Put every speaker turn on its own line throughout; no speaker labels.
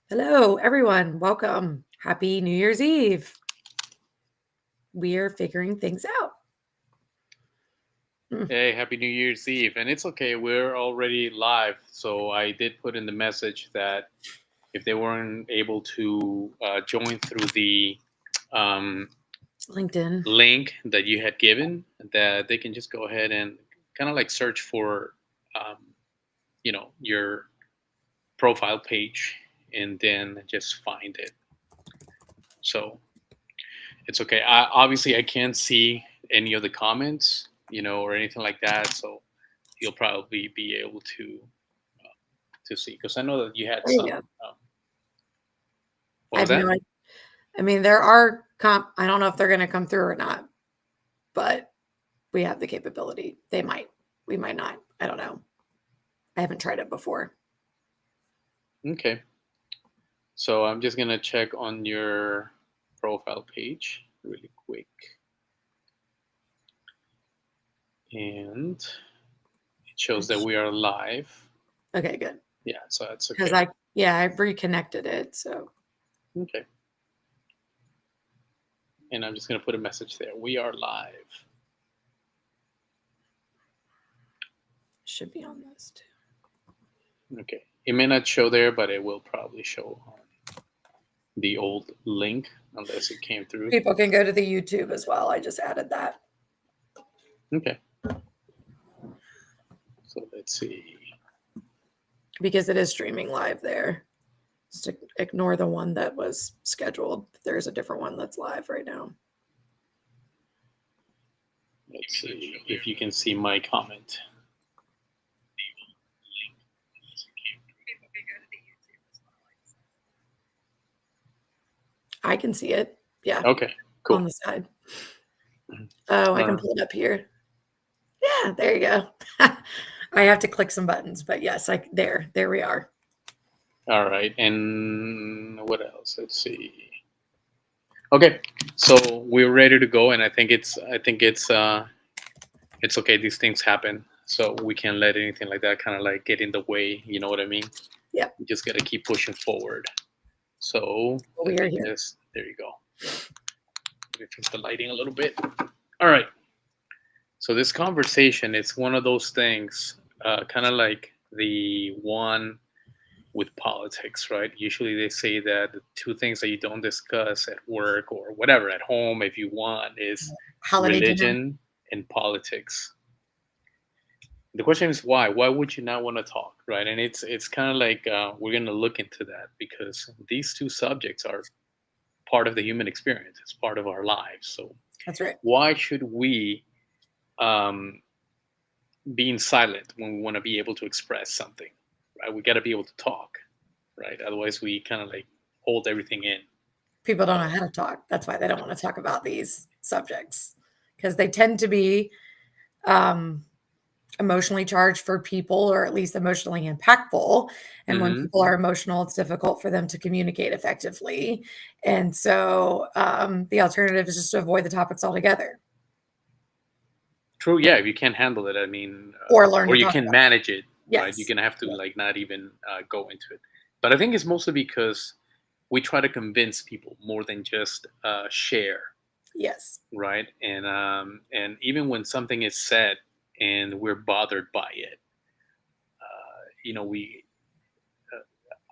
Hello, everyone. Welcome. Happy New Year's Eve. We are figuring things out. Mm.
Hey, happy New Year's Eve. And it's okay, we're already live. So I did put in the message that if they weren't able to join through the um,
LinkedIn.
link that you had given, that they can just go ahead and kind of like search for, um, your profile page and then just find it. So it's okay. Obviously, I can't see any of the comments, or anything like that. So you'll probably be able to see, because I know that you had
There you
some.
go.
What
I
was
have no
that?
idea. I mean, there are I don't know if they're going to come through or not, but we have the capability. They might. We might not. I don't know. I haven't tried it before.
Okay, so I'm just gonna check on your profile page really quick, and it shows that we are live.
Okay, good.
Yeah, so that's
Because
okay.
I've reconnected it. So
Okay, and I'm just gonna put a message there. We are live.
should be on this too.
Okay, it may not show there, but it will probably show on the old link unless it came through.
People can go to the YouTube as well. I just added that.
Okay, so let's see.
Because it is streaming live there. Just ignore the one that was scheduled. There's a different one that's live right now.
Let's see if you can see my comment.
I can see it. Yeah,
Okay,
on
cool.
the side. Oh, I can
Uh,
pull it up here. Yeah, there you go. I have to click some buttons, but yes, there we are.
all right, and what else? Let's see. Okay, so we're ready to go, and I think it's okay. These things happen, so we can't let anything like that kind of like get in the way. You know what I mean?
Yep,
We just gotta keep pushing forward. So
we
let
are
me
here.
just there you go. Let me fix the lighting a little bit. All right. So this conversation, it's one of those things, kind of like the one with politics, right? Usually they say that the two things that you don't discuss at work or whatever at home, if you want, is
Holiday dinner.
religion and politics. The question is why? Why would you not want to talk, right? And it's kind of like we're going to look into that because these two subjects are part of the human experience. It's part of our lives. So
That's right.
why should we um, being silent when we want to be able to express something, right? We got to be able to talk, right? Otherwise, we kind of like hold everything in.
People don't know
Uh,
how to talk. That's why they don't want to talk about these subjects because they tend to be um, emotionally charged for people, or at least emotionally impactful. And when
hmm
people are emotional, it's difficult for them to communicate effectively. And so the alternative is just to avoid the topics altogether
True, yeah. If you can't handle it, I mean,
or learn
or
to
you
talk
can
about it.
manage it, right? You're
Yes.
gonna have to
Yeah.
like not even go into it. But I think it's mostly because we try to convince people more than just share,
Yes.
right? And even when something is said and we're bothered by it, we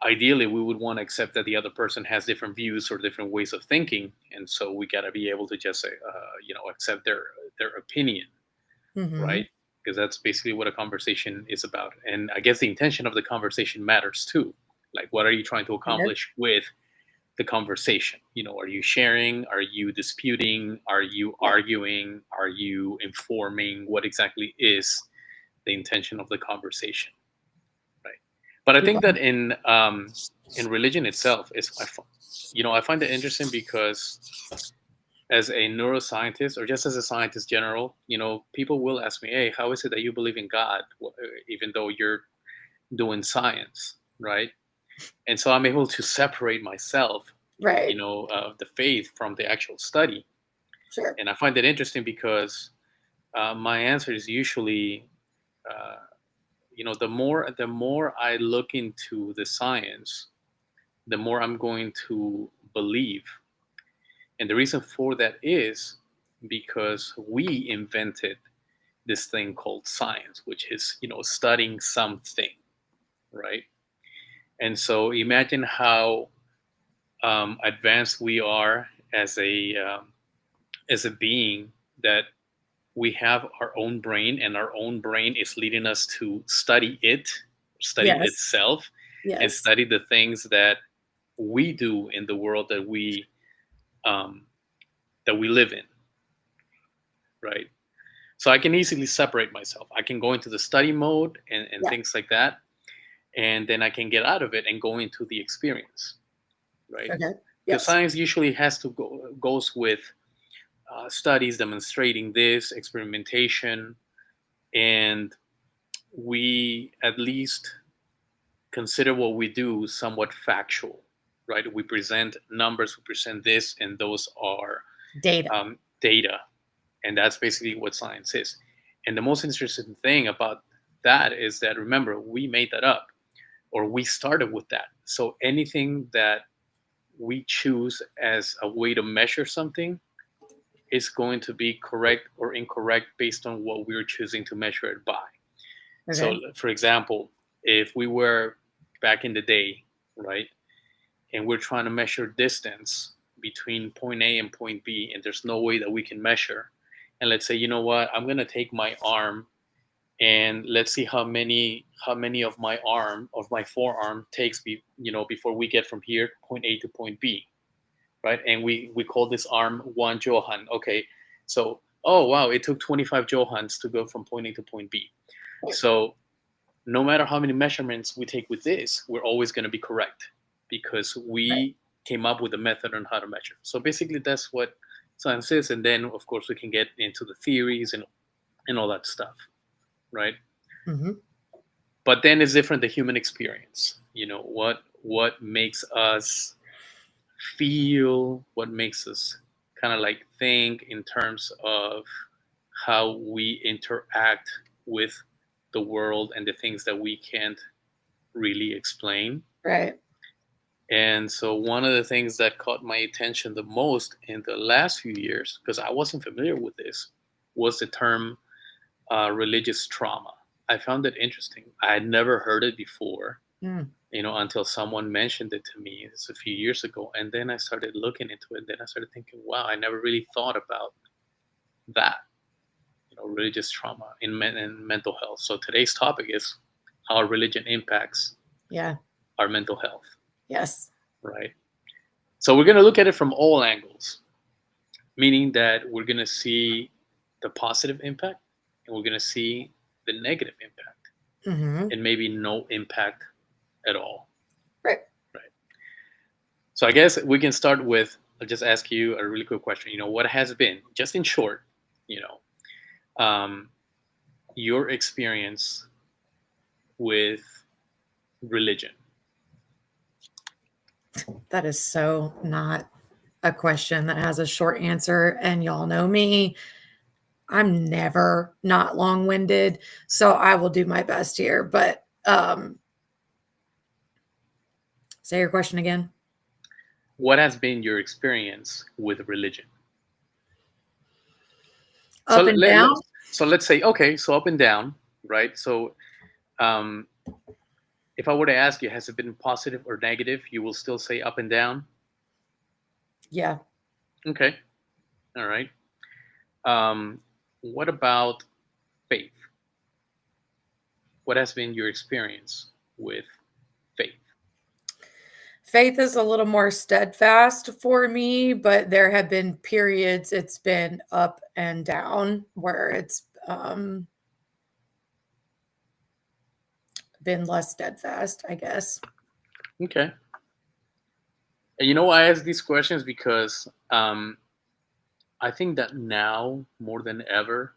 ideally we would want to accept that the other person has different views or different ways of thinking, and so we got to be able to just say accept their opinion,
Hmm.
right? Because that's basically what a conversation is about, and I guess the intention of the conversation matters too. Like, what are you trying to accomplish with the conversation? Are you sharing, are you disputing, are you
Yeah.
arguing, are you informing? What exactly is the intention of the conversation? Right. But I think
People.
that in religion itself is I find it interesting because as a neuroscientist or just as a scientist general, people will ask me, "Hey, how is it that you believe in God, even though you're doing science, right?" And so I'm able to separate myself,
Right.
the faith from the actual study,
Sure.
and I find it interesting because my answer is usually. The more I look into the science, the more I'm going to believe. And the reason for that is because we invented this thing called science, which is, studying something, right? And so imagine how advanced we are as a being, that we have our own brain, and our own brain is leading us to study
Yes.
itself, and
Yes.
study the things that we do in the world um, that we live in, right? So I can easily separate myself. I can go into the study mode and
Yeah.
things like that, and then I can get out of it and go into the experience, right?
Okay.
Because
Yes.
science usually goes with studies demonstrating this experimentation, and we at least consider what we do somewhat factual, right? We present numbers, we present this, and those are
Data.
data, and that's basically what science is. And the most interesting thing about that is that, remember, we made that up, or we started with that. So anything that we choose as a way to measure something is going to be correct or incorrect based on what we're choosing to measure it by.
Okay.
So, for example, if we were back in the day, right, and we're trying to measure distance between point A and point B, and there's no way that we can measure, and let's say, you know what, I'm going to take my arm, and let's see how many of my forearm takes before we get from here, point A to point B, right? And we call this arm 1 Johan. Okay, so, oh wow, it took 25 Johans to go from point A to point B. So no matter how many measurements we take with this, we're always going to be correct, because
Right.
we came up with a method on how to measure. So basically, that's what science is. And then, of course, we can get into the theories and all that stuff, right?
Mm-hmm.
But then it's different, the human experience. What makes us feel, what makes us kind of like think in terms of how we interact with the world and the things that we can't really explain.
Right.
And so one of the things that caught my attention the most in the last few years, because I wasn't familiar with this, was the term religious trauma. I found it interesting. I had never heard it before,
Mm.
until someone mentioned it to me. It's a few years ago. And then I started looking into it. And then I started thinking, wow, I never really thought about that, religious trauma in mental health. So today's topic is how religion impacts
Yeah.
our mental health,
Yes.
right? So we're going to look at it from all angles, meaning that we're going to see the positive impact, and we're going to see the negative impact,
Mm-hmm.
and maybe no impact at all.
Right.
Right. So I guess we can start with, I'll just ask you a really quick question. What has been, just in short, your experience with religion?
That is so not a question that has a short answer. And y'all know me, I'm never not long winded. So I will do my best here. But say your question again.
What has been your experience with religion?
Up and down?
So let's say, okay, so up and down, right? So um, if I were to ask you, has it been positive or negative, you will still say up and down?
Yeah.
Okay, all right. What about faith? What has been your experience with faith?
Faith is a little more steadfast for me, but there have been periods it's been up and down where it's been less steadfast, I guess.
Okay. And I ask these questions because I think that now more than ever,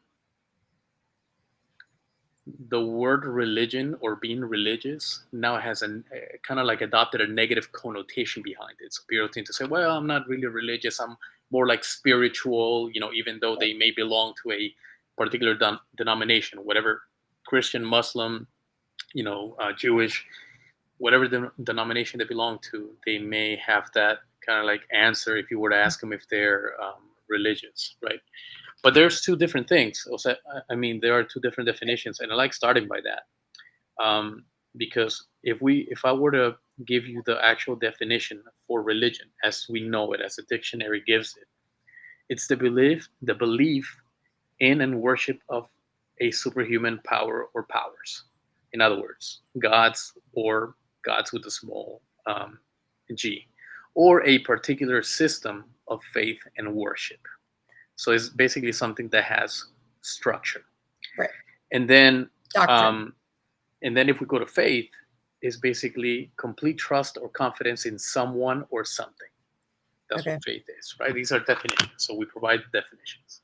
the word religion or being religious now has kind of like adopted a negative connotation behind it. So people tend to say, well, I'm not really religious, I'm more like spiritual, even though they may belong to a particular denomination, whatever, Christian, Muslim, Jewish. whatever the denomination they belong to, they may have that kind of like answer if you were to ask them if they're religious, right? But there's two different things. Also, I mean, there are two different definitions, and I like starting by that, because if I were to give you the actual definition for religion as we know it, as the dictionary gives it, it's the belief in and worship of a superhuman power or powers. In other words, gods or gods with a small g, or a particular system of faith and worship. So it's basically something that has structure.
Right.
And then,
Doctrine.
if we go to faith, is basically complete trust or confidence in someone or something. That's
Okay.
what faith is, right? These are definitions. So we provide definitions.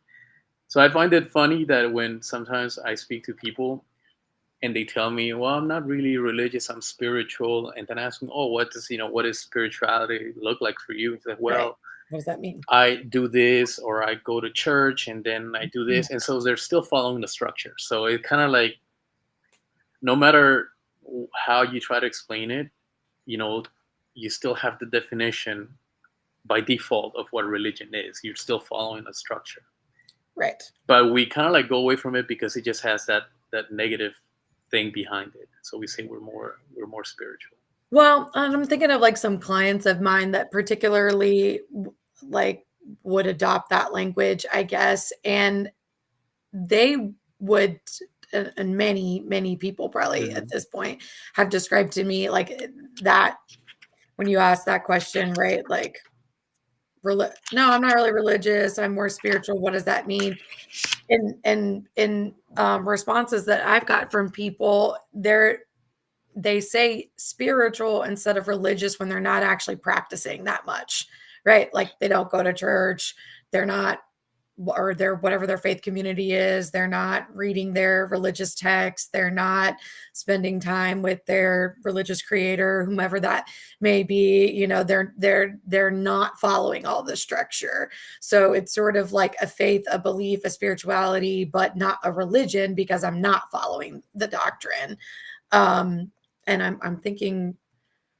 So I find it funny that when sometimes I speak to people and they tell me, "Well, I'm not really religious. I'm spiritual," and then I ask them, "Oh, what does spirituality look like for you?" It's like,
Right.
"Well,
What does that mean?
I do this, or I go to church, and then I do
Mm.
this," and so they're still following the structure. So it kind of like, no matter how you try to explain it, you know, you still have the definition by default of what religion is. You're still following a structure.
Right.
But we kind of like go away from it because it just has that negative thing behind it. So we say we're more spiritual.
Well, I'm thinking of like some clients of mine that particularly like would adopt that language, I guess, and they would, and many people probably at
Mhm.
this point have described to me like that when you ask that question, right? Like, no, I'm not really religious. I'm more spiritual. What does that mean? In responses that I've got from people, they say spiritual instead of religious when they're not actually practicing that much, right? Like they don't go to church, they're not, or they're whatever their faith community is, they're not reading their religious texts, they're not spending time with their religious creator, whomever that may be. They're not following all the structure. So it's sort of like a faith, a belief, a spirituality, but not a religion because I'm not following the doctrine. And I'm thinking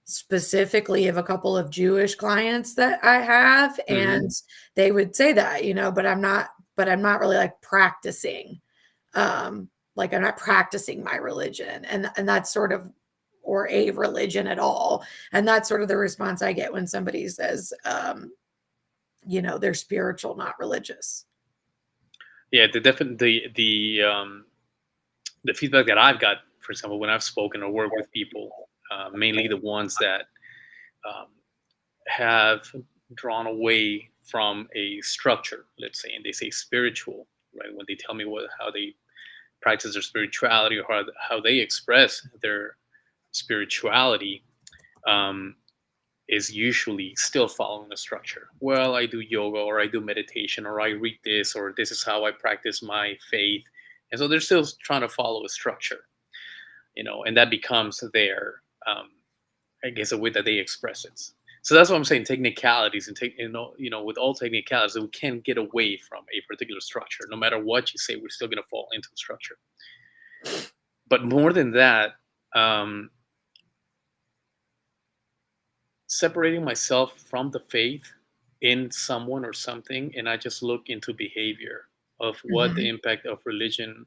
specifically of a couple of Jewish clients that I have,
Mhm.
and they would say that, but I'm not really like practicing. Like I'm not practicing my religion, and that's sort of, or a religion at all. And that's sort of the response I get when somebody says, they're spiritual, not religious.
Yeah, the feedback that I've got, for example, when I've spoken or worked with people, mainly the ones that um, have drawn away from a structure, let's say, and they say spiritual, right? When they tell me how they practice their spirituality or how they express their spirituality, um, is usually still following a structure. Well, I do yoga, or I do meditation, or I read this, or this is how I practice my faith. And so they're still trying to follow a structure, and that becomes their, I guess, a way that they express it. So that's what I'm saying. Technicalities, and with all technicalities, we can't get away from a particular structure. No matter what you say, we're still going to fall into the structure. But more than that, um, separating myself from the faith in someone or something, and I just look into behavior of what the
Mhm.
impact of religion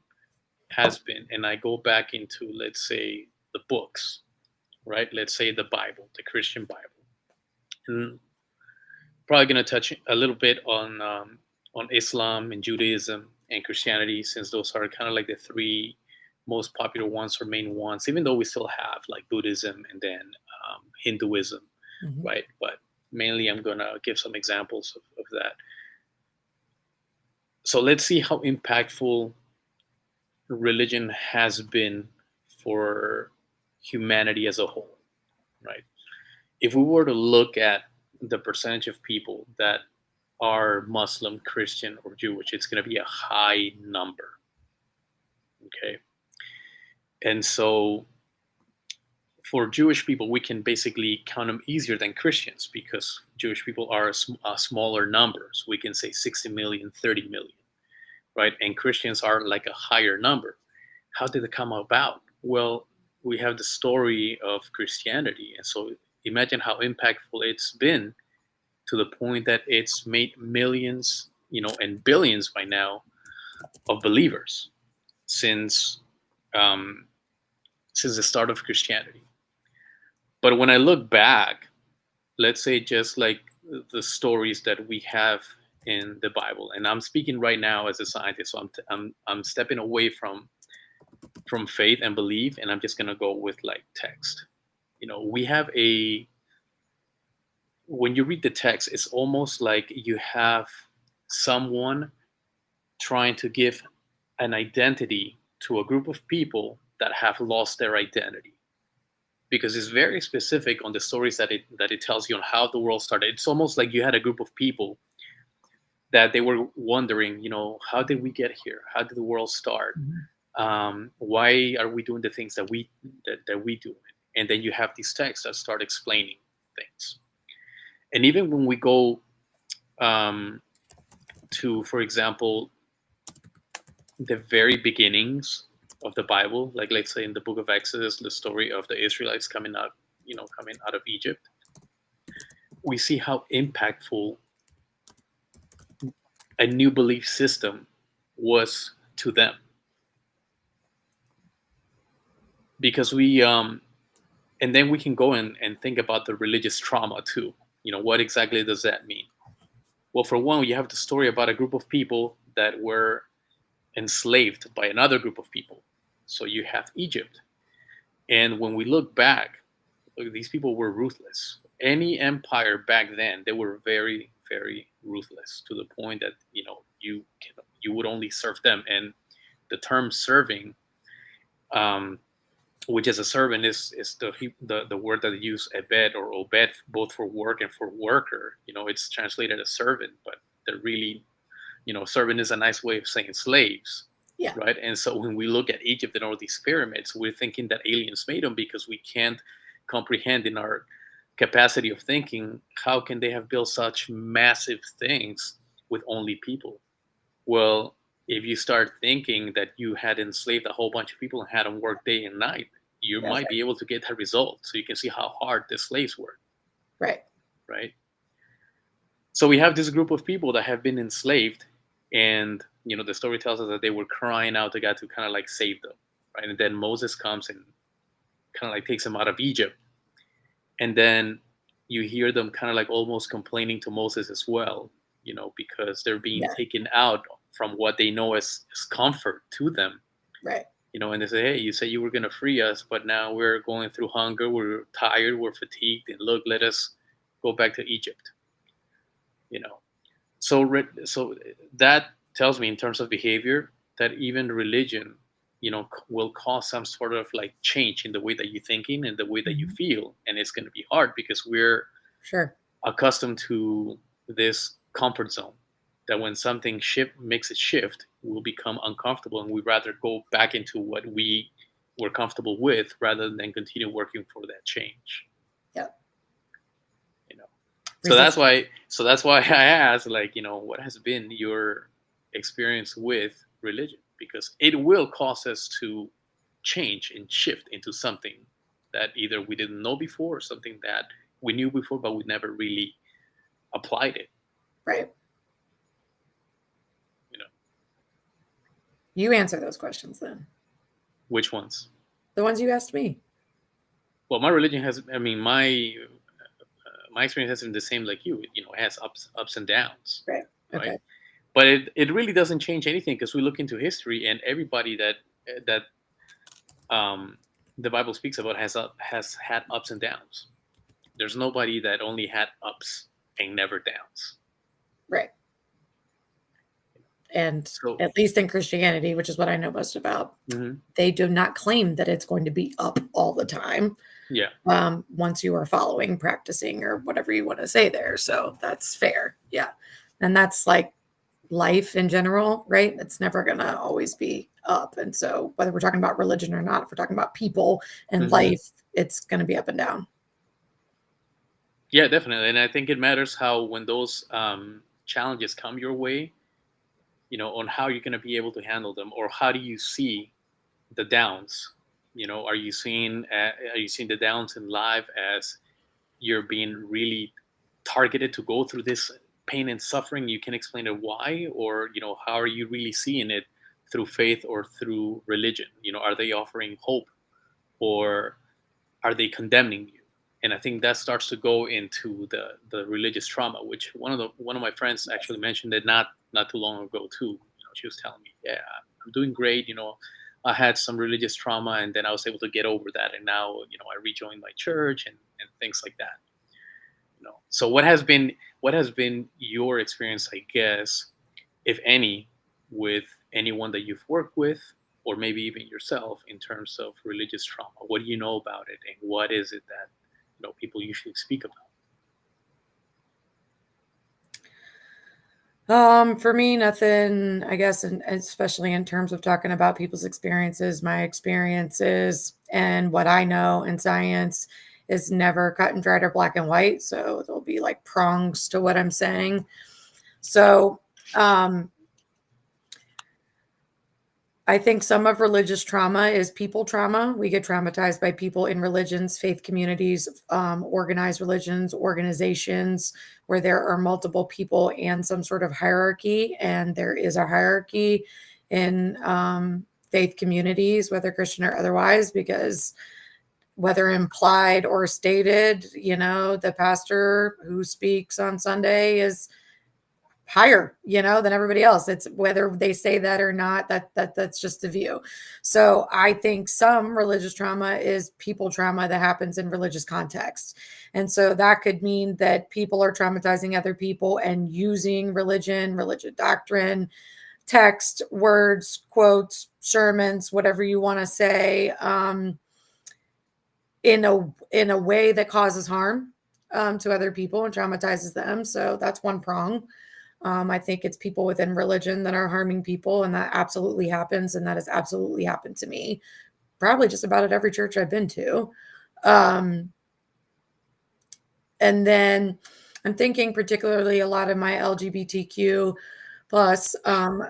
has been, and I go back into, let's say, the books, right? Let's say the Bible, the Christian Bible, and probably going to touch a little bit on Islam and Judaism and Christianity, since those are kind of like the three most popular ones or main ones. Even though we still have like Buddhism and then Hinduism,
Mhm.
right? But mainly, I'm going to give some examples of that. So let's see how impactful religion has been for humanity as a whole, right? If we were to look at the percentage of people that are Muslim, Christian, or Jewish, it's going to be a high number. Okay. And so for Jewish people, we can basically count them easier than Christians because Jewish people are a smaller numbers. We can say 60 million, 30 million, right? And Christians are like a higher number. How did it come about? Well, we have the story of Christianity, and so imagine how impactful it's been to the point that it's made millions, and billions by now of believers since um, since the start of Christianity. But when I look back, let's say just like the stories that we have in the Bible, and I'm speaking right now as a scientist, so I'm stepping away from faith and belief, and I'm just gonna go with like text. We have when you read the text, it's almost like you have someone trying to give an identity to a group of people that have lost their identity, because it's very specific on the stories that it tells you on how the world started. It's almost like you had a group of people that they were wondering, how did we get here? How did the world start? Why are we doing the things that we do? And then you have these texts that start explaining things. And even when we go to, for example, the very beginnings of the Bible, like let's say in the book of Exodus, the story of the Israelites coming out of Egypt, we see how impactful a new belief system was to them. Because and then we can go and think about the religious trauma too. What exactly does that mean? Well, for one, you have the story about a group of people that were enslaved by another group of people. So you have Egypt. And when we look back, these people were ruthless. Any empire back then, they were very, very ruthless, to the point that you would only serve them. And the term serving, which as a servant is the word that they use, ebed or obed, both for work and for worker. It's translated as servant, but they're really, servant is a nice way of saying slaves.
Yeah.
Right. And so when we look at Egypt and all these pyramids, we're thinking that aliens made them, because we can't comprehend in our capacity of thinking, how can they have built such massive things with only people? Well, if you start thinking that you had enslaved a whole bunch of people and had them work day and night, you
That's
might
right.
be able to get that result. So you can see how hard the slaves were.
Right.
Right. So we have this group of people that have been enslaved, and the story tells us that they were crying out to God to kind of like save them, right? And then Moses comes and kind of like takes them out of Egypt, and then you hear them kind of like almost complaining to Moses as well, because they're being
Yeah.
taken out from what they know as comfort to them.
Right.
And they say, hey, you said you were going to free us, but now we're going through hunger, we're tired, we're fatigued, and look, let us go back to Egypt. So that tells me, in terms of behavior, that even religion, will cause some sort of like change in the way that you're thinking and the way that you
Mhm.
feel. And it's going to be hard because we're
Sure.
accustomed to this comfort zone, that when something makes it shift, we'll become uncomfortable, and we'd rather go back into what we were comfortable with rather than continue working for that change.
Yep.
You know. So that's
Resistance.
why. So that's why I asked, like, what has been your experience with religion? Because it will cause us to change and shift into something that either we didn't know before, or something that we knew before but we never really applied it.
Right.
You know,
You answer those questions then.
which ones?
The ones you asked me.
Well, my religion has. I mean, my experience has been the same like you. It has ups and downs,
Right. Okay.
right? But it really doesn't change anything, because we look into history, and everybody that the Bible speaks about has had ups and downs. There's nobody that only had ups and never downs.
Right. And
So,
at least in Christianity, which is what I know most about,
mhm,
they do not claim that it's going to be up all the time.
yeah,
Once you are following, practicing, or whatever you want to say there. So that's fair. Yeah. And that's like life in general, right? It's never going to always be up. And so whether we're talking about religion or not, if we're talking about people and
mhm,
life, it's going to be up and down.
yeah, definitely. And I think it matters how, when those challenges come your way, on how you're going to be able to handle them, or how do you see the downs, Are you seeing the downs in life as you're being really targeted to go through this pain and suffering? You can explain it why, or how are you really seeing it through faith or through religion? Are they offering hope, or are they condemning you? And I think that starts to go into the religious trauma, which one of my friends actually mentioned it not too long ago too. She was telling me, yeah, I'm doing great. I had some religious trauma, and then I was able to get over that, and now I rejoined my church and things like that. So what has been your experience, I guess, if any, with anyone that you've worked with, or maybe even yourself, in terms of religious trauma? What do you know about it, and what is it that people usually speak about?
For me, nothing, I guess, and especially in terms of talking about people's experiences, my experiences and what I know in science is never cut and dried or black and white. So there'll be like prongs to what I'm saying. So, I think some of religious trauma is people trauma. We get traumatized by people in religions, faith communities, organized religions, organizations where there are multiple people and some sort of hierarchy. And there is a hierarchy in faith communities, whether Christian or otherwise, because whether implied or stated, the pastor who speaks on Sunday is higher, than everybody else. It's whether they say that or not, that's just the view. So I think some religious trauma is people trauma that happens in religious context. And so that could mean that people are traumatizing other people and using religion doctrine, text, words, quotes, sermons, whatever you want to say, in a way that causes harm to other people and traumatizes them. So that's one prong. I think it's people within religion that are harming people, and that absolutely happens, and that has absolutely happened to me, probably just about at every church I've been to. Um, and then I'm thinking particularly a lot of my LGBTQ plus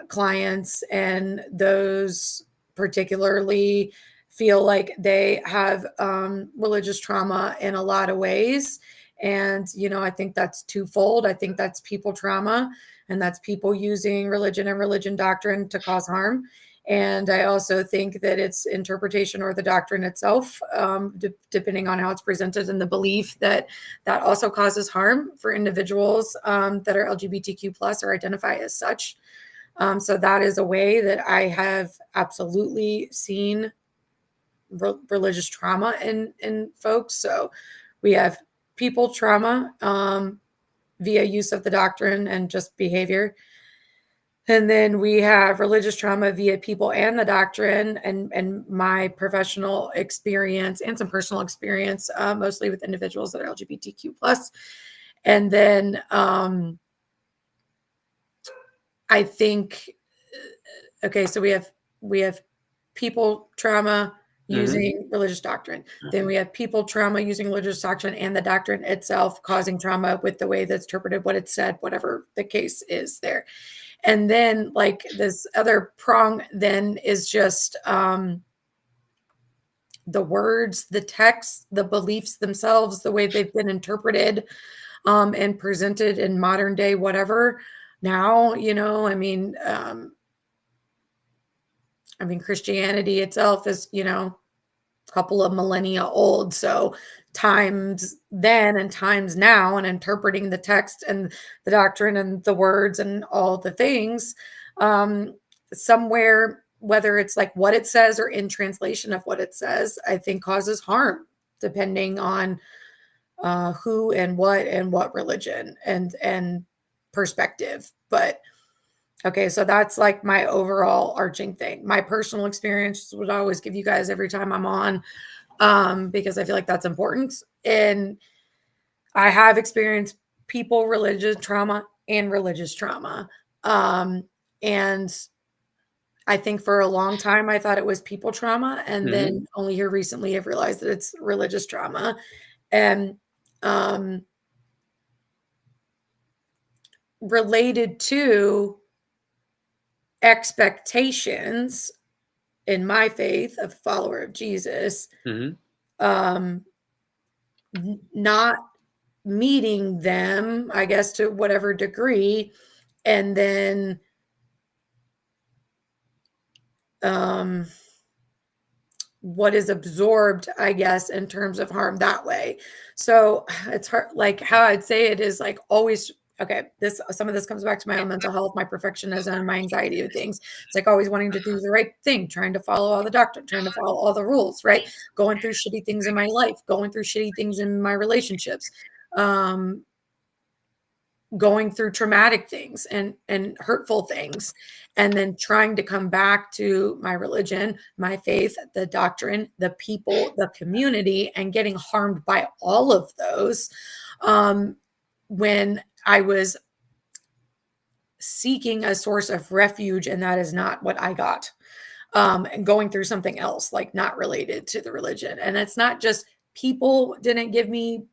clients, and those particularly feel like they have religious trauma in a lot of ways. And, I think that's twofold. I think that's people trauma, and that's people using religion and religion doctrine to cause harm. And I also think that it's interpretation or the doctrine itself, depending on how it's presented, and the belief that also causes harm for individuals that are LGBTQ plus or identify as such. So that is a way that I have absolutely seen religious trauma in folks. So we have people trauma via use of the doctrine and just behavior. And then we have religious trauma via people and the doctrine, and my professional experience and some personal experience, mostly with individuals that are LGBTQ plus. And then I think, okay, so we have people trauma using religious doctrine. Then we have people trauma using religious doctrine and the doctrine itself causing trauma with the way that's interpreted, what it said, whatever the case is there. And then like this other prong then is just the words, the text, the beliefs themselves, the way they've been interpreted and presented in modern day, whatever. Now, Christianity itself is, a couple of millennia old. So times then and times now, and interpreting the text and the doctrine and the words and all the things, somewhere, whether it's like what it says or in translation of what it says, I think causes harm depending on who and what religion and perspective. But okay, so that's like my overall arching thing. My personal experience would always give you guys every time I'm on, because I feel like that's important. And I have experienced people religious trauma and religious trauma. And I think for a long time I thought it was people trauma, and then only here recently I've realized that it's religious trauma. And related to expectations in my faith, a follower of Jesus,
Hmm.
um, not meeting them, I guess, to whatever degree, and then um, what is absorbed, I guess, in terms of harm that way. So it's hard, like how I'd say it is like always, okay, this, some of this comes back to my own mental health, my perfectionism, my anxiety of things. It's like always wanting to do the right thing, trying to follow all the doctrine, trying to follow all the rules, right? Going through shitty things in my life, going through shitty things in my relationships. Going through traumatic things and hurtful things, and then trying to come back to my religion, my faith, the doctrine, the people, the community, and getting harmed by all of those, when I was seeking a source of refuge, and that is not what I got. And going through something else, like not related to the religion. And it's not just people didn't give me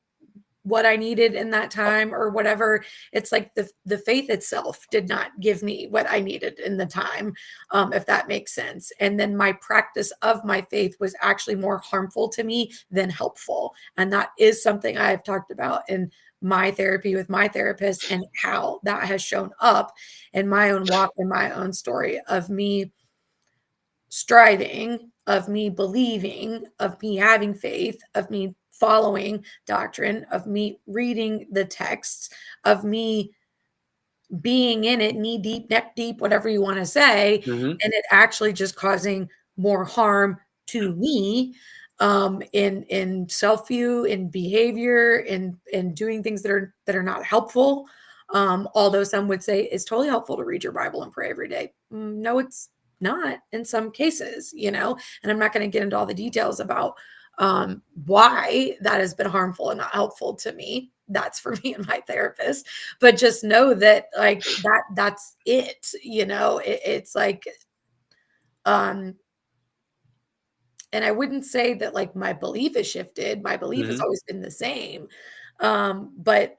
what I needed in that time or whatever. It's like the faith itself did not give me what I needed in the time, if that makes sense. And then my practice of my faith was actually more harmful to me than helpful. And that is something I've talked about in my therapy with my therapist, and how that has shown up in my own walk and my own story of me striving, of me believing, of me having faith, of me following doctrine, of me reading the texts, of me being in it knee deep, neck deep, whatever you want to say,
Hmm.
and it actually just causing more harm to me, in self-view, in behavior, in doing things that are not helpful. Although some would say it's totally helpful to read your Bible and pray every day. No, it's not in some cases, and I'm not going to get into all the details about why that has been harmful and not helpful to me. That's for me and my therapist. But just know that, like, that's it. It's like, um and I wouldn't say that like my belief has shifted. My belief has
Hmm.
always been the same. But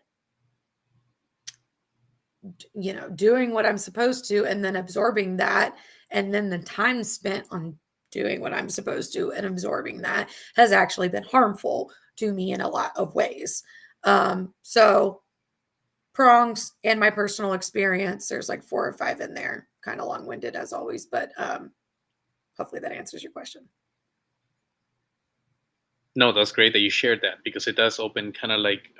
doing what I'm supposed to, and then absorbing that, and then the time spent on doing what I'm supposed to and absorbing that has actually been harmful to me in a lot of ways. So prongs and my personal experience, there's like 4 or 5 in there, kind of long-winded as always, but hopefully that answers your question.
No, that's great that you shared that, because it does open kind of like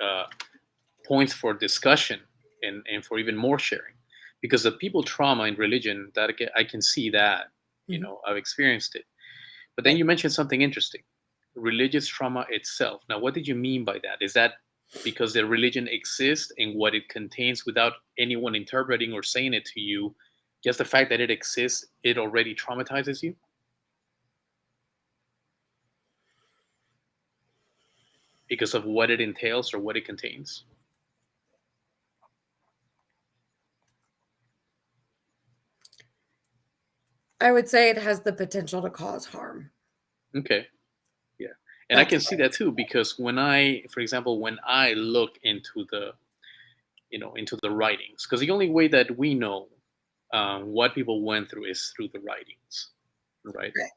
points for discussion, and for even more sharing. Because the people trauma in religion, that I can see that,
Mhm.
I've experienced it. But then
Right.
you mentioned something interesting: religious trauma itself. Now, what did you mean by that? Is that because the religion exists and what it contains, without anyone interpreting or saying it to you, just the fact that it exists, it already traumatizes you? Because of what it entails or what it contains?
I would say it has the potential to cause harm.
Okay. Yeah. And I
That's
can see that too, because for example, when I look into the writings, because the only way that we know what people went through is through the writings, right?
right.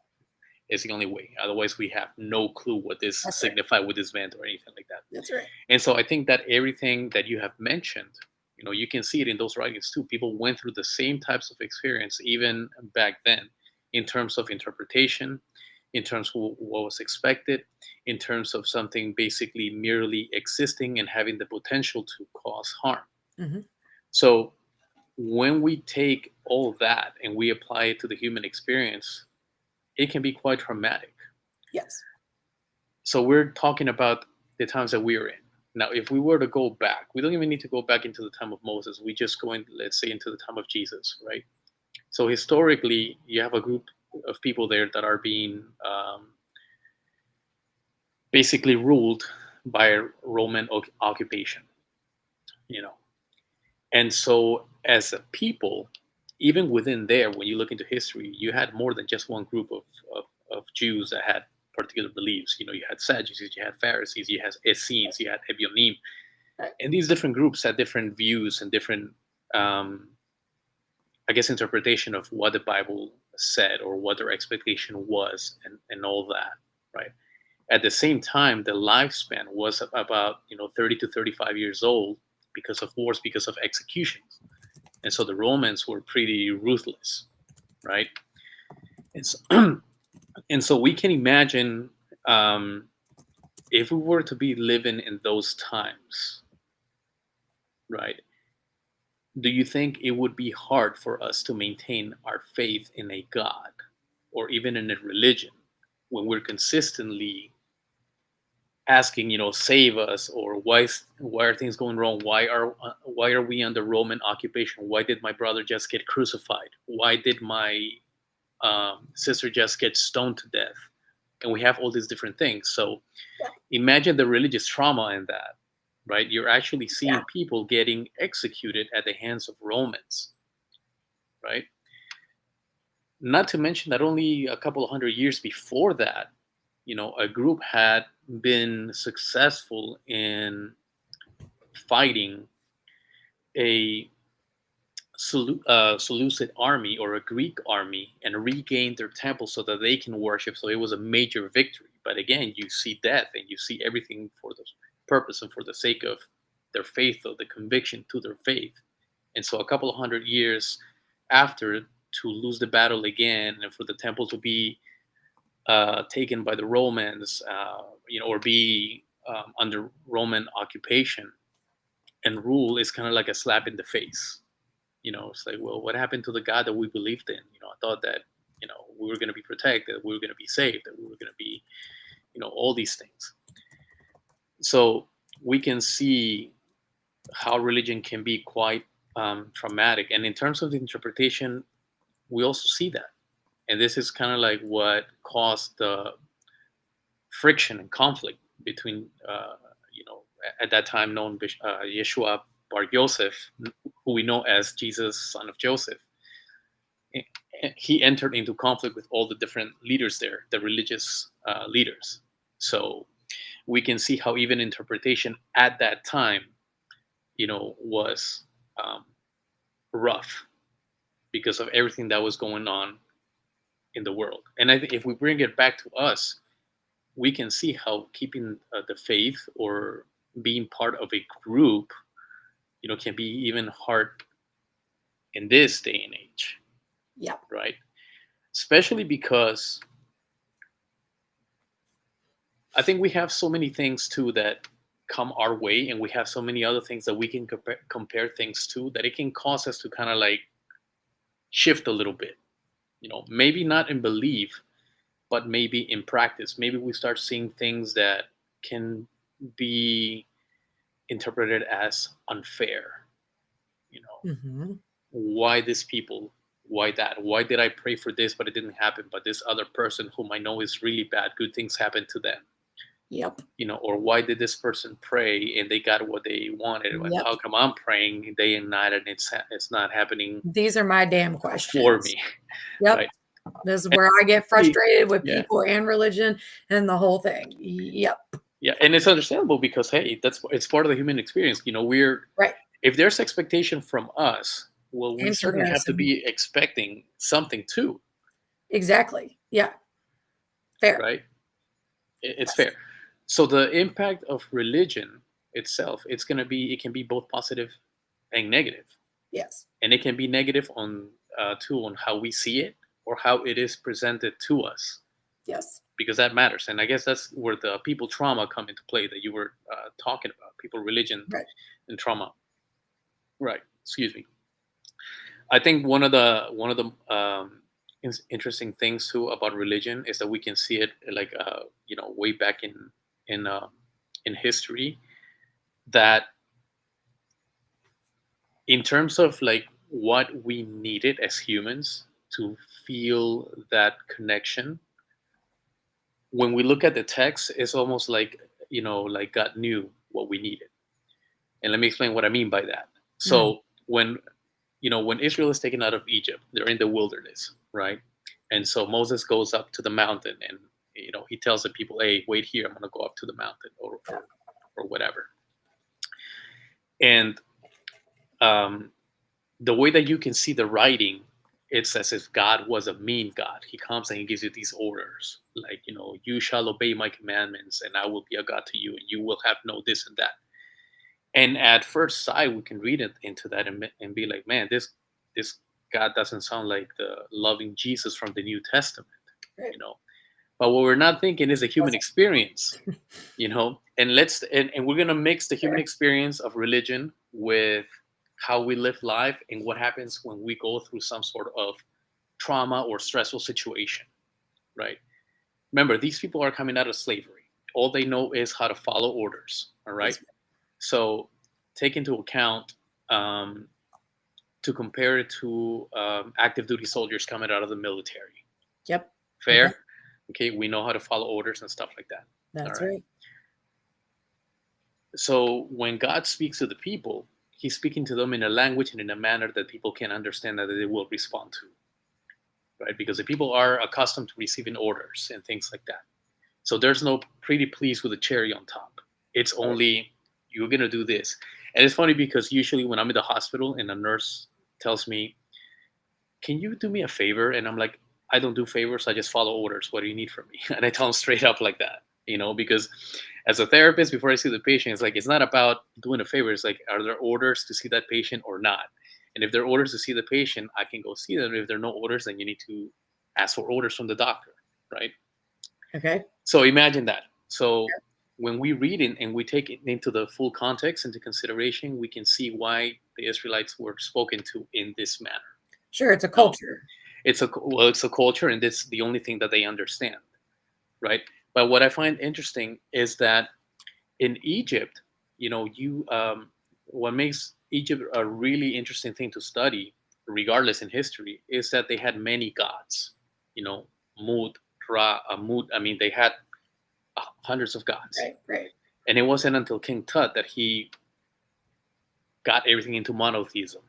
It's the only way. Otherwise, we have no clue what this
That's right.
signified with this event or anything like that.
That's right.
And so I think that everything that you have mentioned, you can see it in those writings too. People went through the same types of experience even back then, in terms of interpretation, in terms of what was expected, in terms of something basically merely existing and having the potential to cause harm.
Mhm.
So when we take all that and we apply it to the human experience, it can be quite traumatic.
Yes.
So we're talking about the times that we're in. Now, if we were to go back, we don't even need to go back into the time of Moses. We just go in, let's say, into the time of Jesus, right? So historically, you have a group of people there that are being basically ruled by a Roman occupation, you know. And so, as a people, even within there, when you look into history, you had more than just one group of Jews that had particular beliefs. You had Sadducees, you had Pharisees, you had Essenes, you had Ebionim,
Right.
and these different groups had different views and different, I guess, interpretation of what the Bible said or what their expectation was, and all that, right? At the same time, the lifespan was about 30 to 35 years old because of wars, because of executions, and so the Romans were pretty ruthless, right? And so, and so we can imagine, um, if we were to be living in those times, right? Do you think it would be hard for us to maintain our faith in a God or even in a religion when we're consistently asking, save us, or why are things going wrong? Why are we under Roman occupation? Why did my brother just get crucified? Why did my sister just get stoned to death? And we have all these different things. So imagine the religious trauma in that, right? You're actually seeing
Yeah.
people getting executed at the hands of Romans, right? Not to mention that only a couple of hundred years before that, a group had been successful in fighting a Seleucid army or a Greek army and regained their temple so that they can worship. So it was a major victory. But again, you see death and you see everything for the purpose and for the sake of their faith, or the conviction to their faith. And so a couple of hundred years after, to lose the battle again and for the temple to be taken by the Romans, or be under Roman occupation and rule, is kind of like a slap in the face. It's like, well, what happened to the God that we believed in? I thought that, we were going to be protected, we were going to be saved, that we were going to be, all these things. So we can see how religion can be quite traumatic. And in terms of the interpretation, we also see that. And this is kind of like what caused the friction and conflict between, at that time known Yeshua Bar Yosef, who we know as Jesus, son of Joseph. He entered into conflict with all the different leaders there, the religious leaders. So we can see how even interpretation at that time, was rough because of everything that was going on in the world. And I think if we bring it back to us, we can see how keeping the faith or being part of a group, can be even hard in this day and age.
Yeah.
Right. Especially because I think we have so many things too that come our way, and we have so many other things that we can compare things to, that it can cause us to kind of like shift a little bit. Maybe not in belief, but maybe in practice. Maybe we start seeing things that can be interpreted as unfair.
Mm-hmm.
Why these people? Why that? Why did I pray for this, but it didn't happen? But this other person whom I know is really bad, good things happen to them.
Yep.
Or why did this person pray and they got what they wanted? And
Yep.
how come I'm praying day and night and it's not happening
These are my damn questions.
for me?
Yep.
Right.
This is where I get frustrated with
Yeah.
people and religion and the whole thing. Yep.
Yeah, and it's understandable because hey, it's part of the human experience. We're
Right.
If there's expectation from us, well, we
And
certainly have to
comparison.
be expecting something too.
Exactly. Yeah. Fair.
Right. It's
Yes.
fair. So the impact of religion itself, it can be both positive and negative.
Yes.
And it can be negative on how we see it or how it is presented to us,
Yes.
because that matters. And I guess that's where the people trauma come into play that you were talking about, people religion
Right.
and trauma. Right. Excuse me. I think one of the interesting things too about religion is that we can see it like way back in in history, that in terms of like what we needed as humans to feel that connection, when we look at the text, it's almost like like God knew what we needed. And let me explain what I mean by that. So when Israel is taken out of Egypt, they're in the wilderness, right? And so Moses goes up to the mountain, and he tells the people, hey, wait here, I'm going to go up to the mountain, or whatever. And the way that you can see the writing it's as if God was a mean God. He comes and he gives you these orders, like, you shall obey my commandments, and I will be a God to you, and you will have no this and that. And at first sight, we can read it into that and be like, man, this God doesn't sound like the loving Jesus from the New Testament,
Right.
you know. But what we're not thinking is the human experience, and we're gonna mix the human experience of religion with how we live life and what happens when we go through some sort of trauma or stressful situation, right? Remember, these people are coming out of slavery. All they know is how to follow orders, all right?
That's
So take into account, to compare it to active duty soldiers coming out of the military.
Yep.
Fair? Okay, we know how to follow orders and stuff like that.
That's
All right.
right.
So when God speaks to the people, he's speaking to them in a language and in a manner that people can understand, that they will respond to, right? Because the people are accustomed to receiving orders and things like that. So there's no pretty please with a cherry on top. It's only, you're going to do this. And it's funny because usually when I'm in the hospital and a nurse tells me, can you do me a favor? And I'm like, I don't do favors. I just follow orders. What do you need from me? And I tell them straight up like that, because as a therapist, before I see the patient, it's like, it's not about doing a favor. It's like, are there orders to see that patient or not? And if there are orders to see the patient, I can go see them. If there are no orders, then you need to ask for orders from the doctor, right?
Okay.
So imagine that. So when we read it and we take it into the full context into consideration, we can see why the Israelites were spoken to in this manner.
Sure, it's a culture.
It's a culture, and it's the only thing that they understand, right? But what I find interesting is that in Egypt, what makes Egypt a really interesting thing to study, regardless in history, is that they had many gods. Mut, Ra, Amut. I mean, they had hundreds of gods.
Right.
And it wasn't until King Tut that he got everything into monotheism,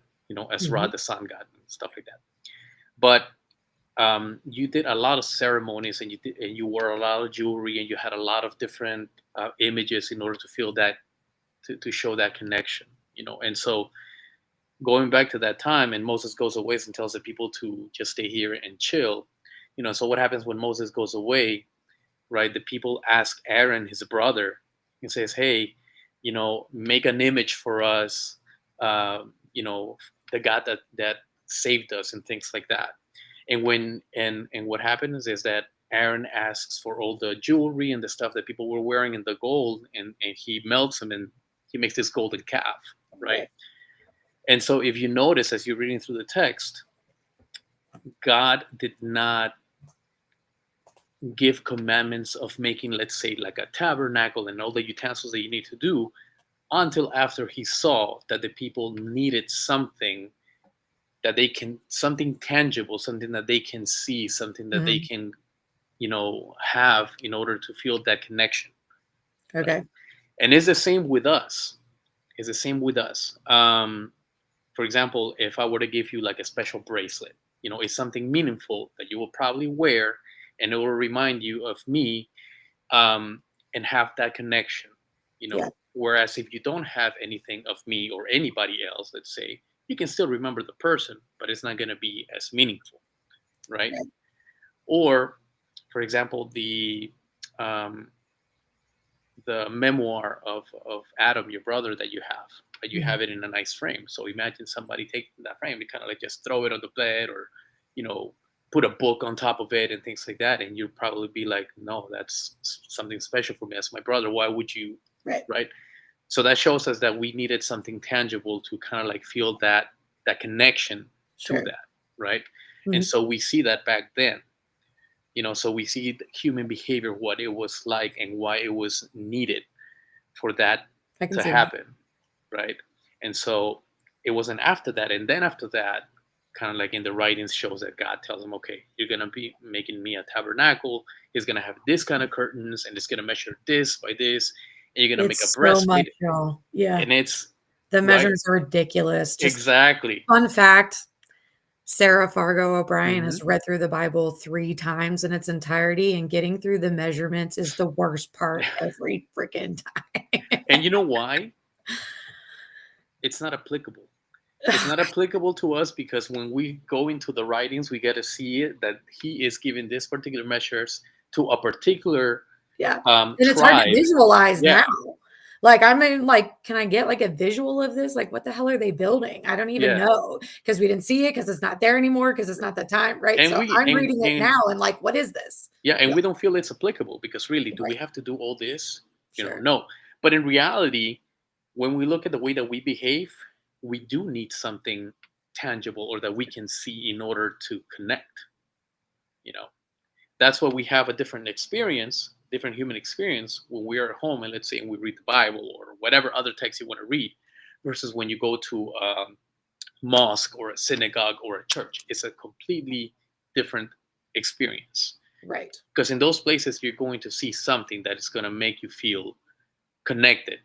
as Ra, the sun god, and stuff like that. But you did a lot of ceremonies, and you wore a lot of jewelry, and you had a lot of different images in order to feel that, to show that connection, And so going back to that time, and Moses goes away and tells the people to just stay here and chill, So what happens when Moses goes away, right? The people ask Aaron, his brother, and says, hey, make an image for us, the God that saved us and things like that. And what happens is that Aaron asks for all the jewelry and the stuff that people were wearing and the gold, and he melts them and he makes this golden calf, right? And so if you notice, as you're reading through the text, God did not give commandments of making, let's say, like a tabernacle and all the utensils that you need to do until after he saw that the people needed something that something tangible, something that they can see, something that they can, have in order to feel that connection.
Okay.
Right? And it's the same with us. For example, if I were to give you like a special bracelet, it's something meaningful that you will probably wear, and it will remind you of me, and have that connection, Whereas if you don't have anything of me or anybody else, let's say, you can still remember the person, but it's not going to be as meaningful, right? Or, for example, the memoir of Adam, your brother, that you have it in a nice frame. So imagine somebody taking that frame, you kind of like just throw it on the bed, or put a book on top of it and things like that, and you'd probably be like, no, that's something special for me as my brother. Why would you? Right? So that shows us that we needed something tangible to kind of like feel that connection to that, right? And so we see that back then, so we see the human behavior, what it was like and why it was needed for that to happen, right? And so it wasn't after that. And then after that, kind of like in the writings shows that God tells them, okay, you're going to be making me a tabernacle. It's going to have this kind of curtains, and it's going to measure this by this. And you're going to make a breastplate.
Yeah.
And it's
the measurements are ridiculous.
Exactly.
Fun fact, Sarah Fargo O'Brien has read through the Bible 3 times in its entirety, and getting through the measurements is the worst part every freaking time.
And you know why? It's not applicable. It's not applicable to us because when we go into the writings, we get to see it that he is giving this particular measures to a particular
Yeah. And it's hard to
tribe.
visualize
Yeah,
now. Like, I mean, like, can I get like a visual of this? Like, what the hell are they building? I don't even
yeah,
know because we didn't see it because it's not there anymore because it's not the time, right?
and
So
we
I'm reading it
and
now and like, what is this?
yeah, and
Yeah,
we don't feel it's applicable because really, do we
right.
have to do all this?
Sure.
No. But in reality, when we look at the way that we behave, we do need something tangible or that we can see in order to connect. You know, that's why we have a different experience, different human experience when we are at home and let's say and we read the Bible or whatever other text you want to read, versus when you go to a mosque or a synagogue or a church. It's a completely different experience
Right.
because in those places you're going to see something that is going to make you feel connected.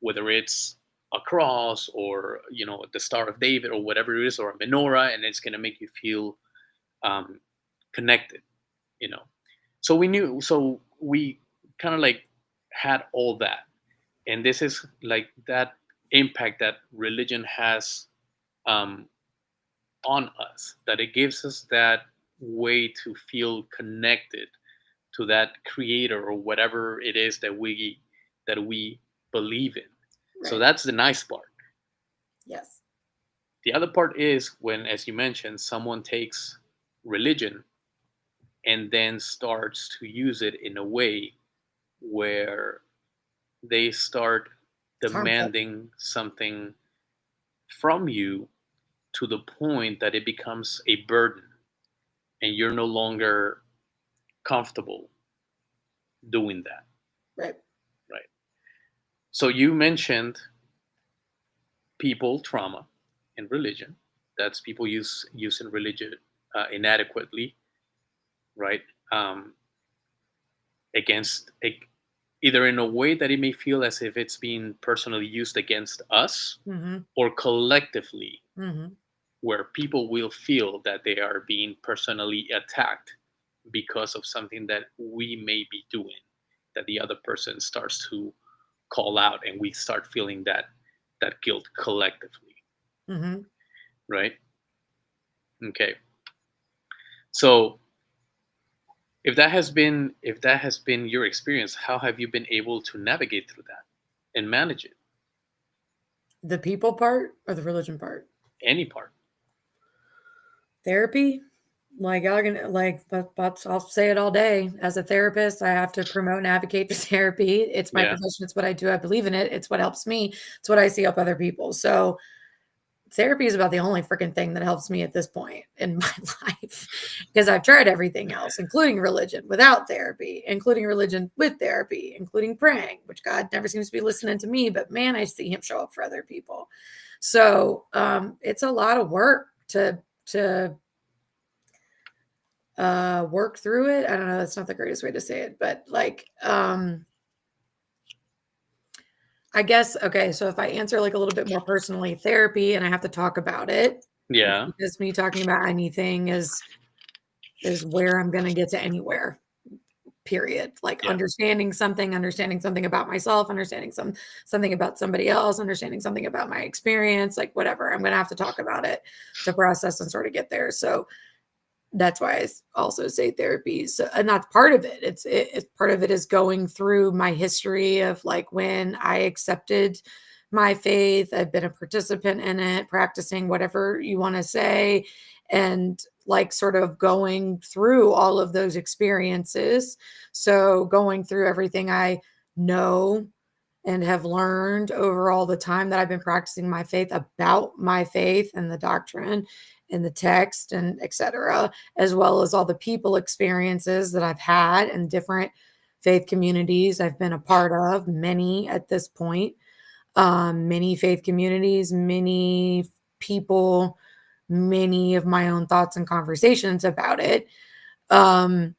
Whether it's a cross or the Star of David or whatever it is, or a menorah, and it's going to make you feel um, connected. you know so we kind of like had all that, and this is like that impact that religion has um, on us, that it gives us that way to feel connected to that creator or whatever it is that we believe in. So
Right.
that's the nice part.
Yes.
The other part is when, as you mentioned, someone takes religion and then starts to use it in a way where they start
It's harmful.
demanding something from you to the point that it becomes a burden and you're no longer comfortable doing that,
Right.
right? So you mentioned people trauma and religion. That's people using religion inadequately, right? Um, against either in a way that it may feel as if it's being personally used against us,
Mm-hmm.
or collectively
Mm-hmm.
where people will feel that they are being personally attacked because of something that we may be doing, that the other person starts to call out and we start feeling that guilt collectively,
Mm-hmm.
right? Okay. So if that has been your experience, how have you been able to navigate through that and manage it?
The people part or the religion part?
Any part.
Therapy. Like y'all gonna like that's I'll say it all day. As a therapist, I have to promote and advocate for therapy. It's my
Yeah.
profession, it's what I do. I believe in it. It's what helps me. It's what I see help other people. So therapy is about the only freaking thing that helps me at this point in my life because I've tried everything else, including religion without therapy, including religion with therapy, including praying, which God never seems to be listening to me, but man, I see him show up for other people. So it's a lot of work to work through it. I don't know, that's not the greatest way to say it, but like I guess okay, so if I answer like a little bit more personally, therapy and I have to talk about it,
Yeah.
because me talking about anything is where I'm going to get to anywhere. Period. Like
Yeah.
understanding something about myself, understanding something about somebody else, understanding something about my experience, like whatever. I'm going to have to talk about it to process and sort of get there. So that's why I also say therapy. So, and that's part of it. It's part of it is going through my history of like when I accepted my faith. I've been a participant in it, practicing whatever you want to say, and like sort of going through all of those experiences. So going through everything I know and have learned over all the time that I've been practicing my faith about my faith and the doctrine and the text and etc., as well as all the people experiences that I've had and different faith communities I've been a part of, many at this point, many faith communities, many people, many of my own thoughts and conversations about it. And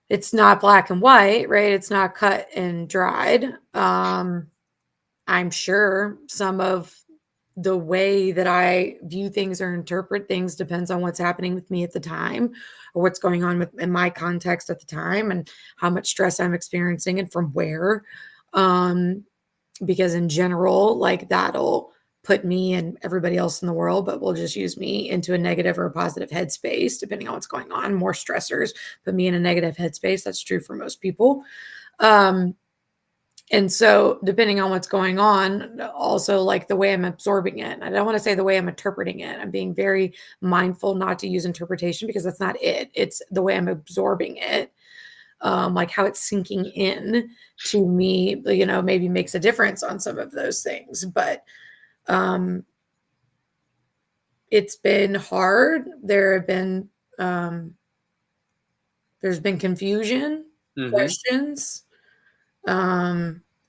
it's not black and white, right? It's not cut and dried. I'm sure some of the way that I view things or interpret things depends on what's happening with me at the time, or what's going on in my context at the time, and how much stress I'm experiencing and from where. Because in general, like, that'll put me and everybody else in the world, but will just use me into a negative or a positive headspace, depending on what's going on. More stressors put me in a negative headspace. That's true for most people. And so depending on what's going on, also, like, the way I'm absorbing it. I don't want to say the way I'm interpreting it. I'm being very mindful not to use interpretation, because that's not it. It's the way I'm absorbing it. Like how it's sinking in to me, maybe makes a difference on some of those things. But it's been hard. There's been confusion, questions,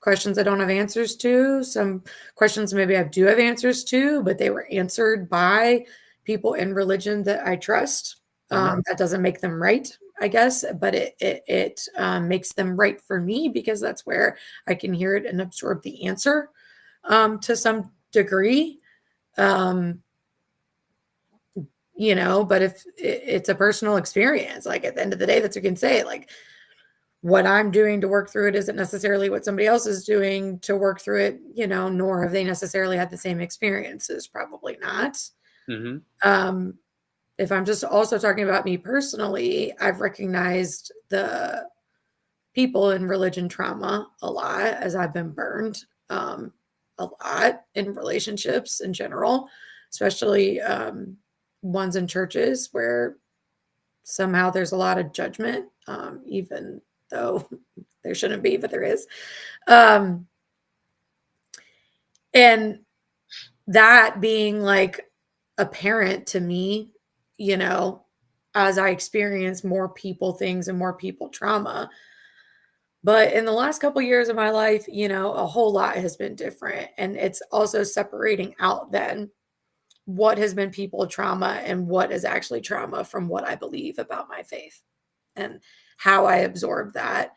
questions I don't have answers to. Some questions maybe I do have answers to, but they were answered by people in religion that I trust. That doesn't make them right, I guess, but it makes them right for me, because that's where I can hear it and absorb the answer to some degree. But if it's a personal experience, like, at the end of the day, that's what you can say. Like, what I'm doing to work through it isn't necessarily what somebody else is doing to work through it, nor have they necessarily had the same experiences. Probably not. If I'm just also talking about me personally, I've recognized the people in religion trauma a lot, as I've been burned a lot in relationships in general, especially ones in churches where somehow there's a lot of judgment, even though there shouldn't be, but there is. And that being, like, apparent to me, as I experience more people things and more people trauma. But in the last couple of years of my life, a whole lot has been different. And it's also separating out then what has been people trauma and what is actually trauma from what I believe about my faith, and how I absorb that,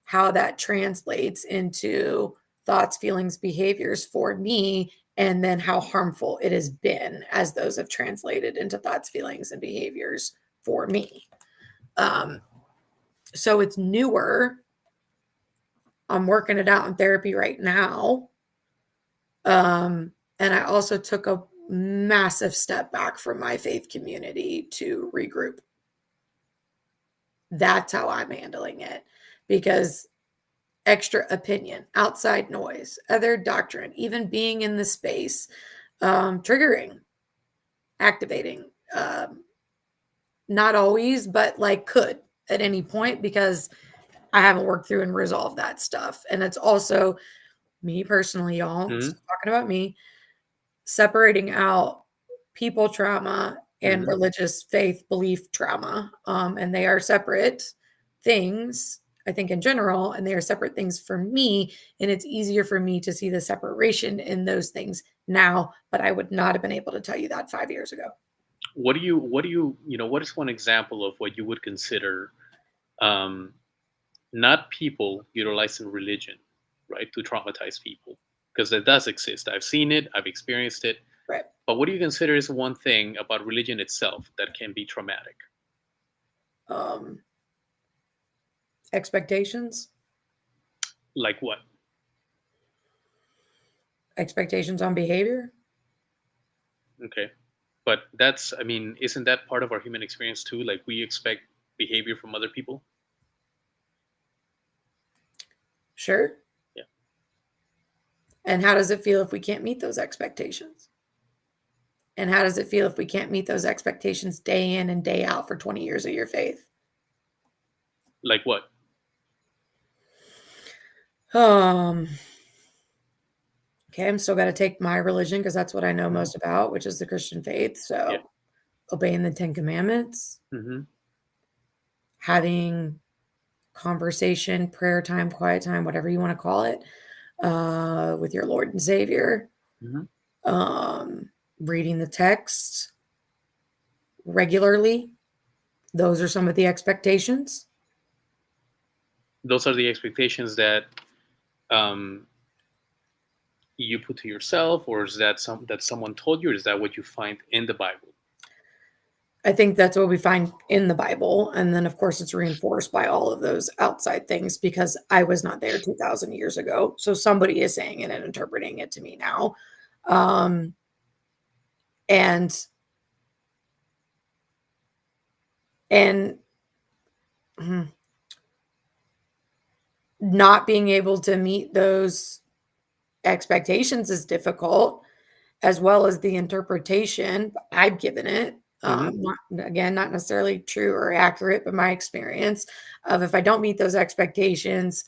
how that translates into thoughts, feelings, behaviors for me, and then how harmful it has been as those have translated into thoughts, feelings, and behaviors for me. So it's newer. I'm working it out in therapy right now. And I also took a massive step back from my faith community to regroup. That's how I'm handling it, because extra opinion, outside noise, other doctrine, even being in the space, triggering, activating, not always, but like could at any point, because I haven't worked through and resolved that stuff. And it's also me personally, y'all, talking about me, separating out people trauma and religious faith belief trauma. And they are separate things, I think, in general, and they are separate things for me. And it's easier for me to see the separation in those things now, but I would not have been able to tell you that 5 years ago.
What is one example of what you would consider not people utilizing religion, right, to traumatize people? Because that does exist. I've seen it. I've experienced it.
Right.
But what do you consider is one thing about religion itself that can be traumatic?
Expectations.
Like what?
Expectations on behavior.
Okay. But isn't that part of our human experience too? Like, we expect behavior from other people?
Sure.
Yeah.
And how does it feel if we can't meet those expectations? And how does it feel if we can't meet those expectations day in and day out for 20 years of your faith?
Like what?
Okay, I'm still got to take my religion because that's what I know most about, which is the Christian faith. So obeying the 10 Commandments, having conversation, prayer time, quiet time, whatever you want to call it, with your Lord and Savior, reading the text regularly. Those are some of the expectations.
Those are the expectations that you put to yourself, or is that that someone told you, or is that what you find in the Bible?
I think that's what we find in the Bible, and then, of course, it's reinforced by all of those outside things because I was not there 2,000 years ago, so somebody is saying it and interpreting it to me now, um, and and mhm, not being able to meet those expectations is difficult, as well as the interpretation I've given it.
Hmm.
Not, again, not necessarily true or accurate, but my experience of if I don't meet those expectations,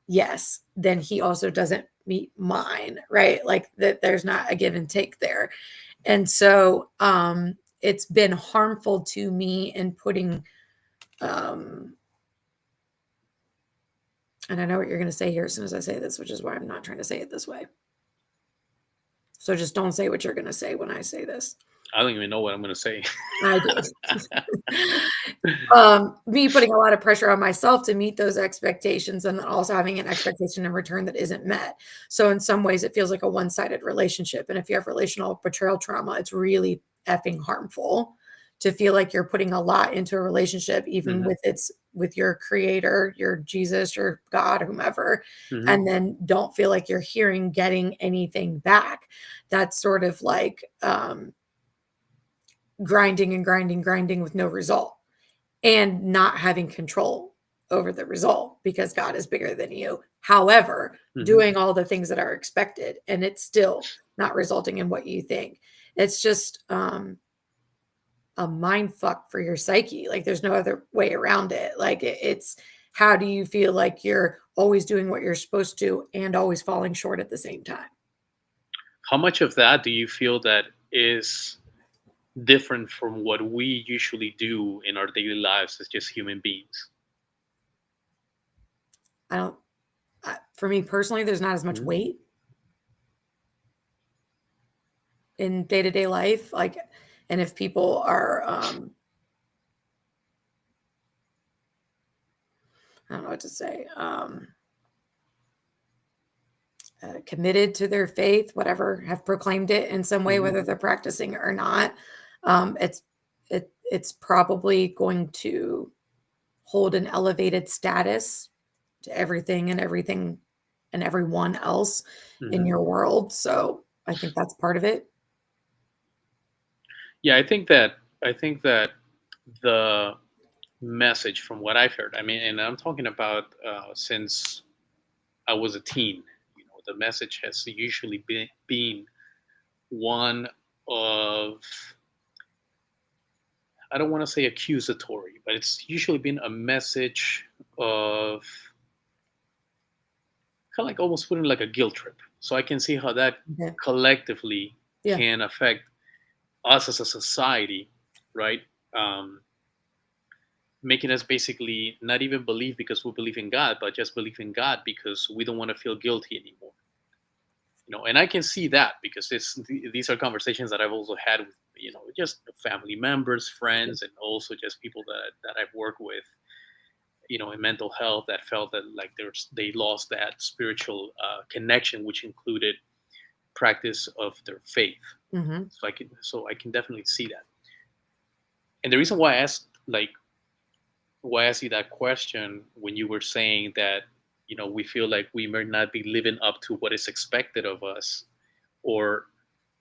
yes, then he also doesn't meet mine, right? Like that there's not a give and take there. And so it's been harmful to me in putting um and I know what you're going to say here as soon as I say this, which is why I'm not trying to say it this way. So just don't say what you're going to say when I say this.
I don't even know what I'm going to say.
I do. Me putting a lot of pressure on myself to meet those expectations and then also having an expectation in return that isn't met. So in some ways it feels like a one-sided relationship. And if you have relational betrayal trauma, it's really effing harmful to feel like you're putting a lot into a relationship, even
Hmm.
with your creator, your Jesus, your God, whomever,
Hmm.
and then don't feel like you're getting anything back. That's sort of like grinding and grinding, grinding with no result and not having control over the result because God is bigger than you. However,
Hmm.
doing all the things that are expected and it's still not resulting in what you think. It's just a mind fuck for your psyche. Like there's no other way around it. Like it's how do you feel like you're always doing what you're supposed to and always falling short at the same time?
How much of that do you feel that is different from what we usually do in our daily lives as just human beings?
I don't for me personally there's not as much
Hmm.
weight in day-to-day life like and if people are I don't know what to say, committed to their faith, whatever, have proclaimed it in some way,
Hmm.
whether they're practicing it or not. It's it's probably going to hold an elevated status to everything and everyone else in
Hmm.
your world. So I think that's part of it.
Yeah, I think that the message from what I've heard, I mean, and I'm talking about since I was a teen. You know, the message has usually been one of, I don't want to say accusatory, but it's usually been a message of kind of like almost putting like a guilt trip. So I can see how that
Yeah.
collectively
Yeah.
can affect us as a society, right? Um, Making us basically not even believe because we believe in God, but just believe in God because we don't want to feel guilty anymore. You know, and I can see that because these are conversations that I've also had with, you know, just family members, friends, and also just people that I've worked with, you know, in mental health, that felt that like they lost that spiritual connection, which included practice of their faith.
Hmm.
So I can definitely see that. And the reason why I asked, like, why I asked you that question when you were saying that, you know, we feel like we may not be living up to what is expected of us, or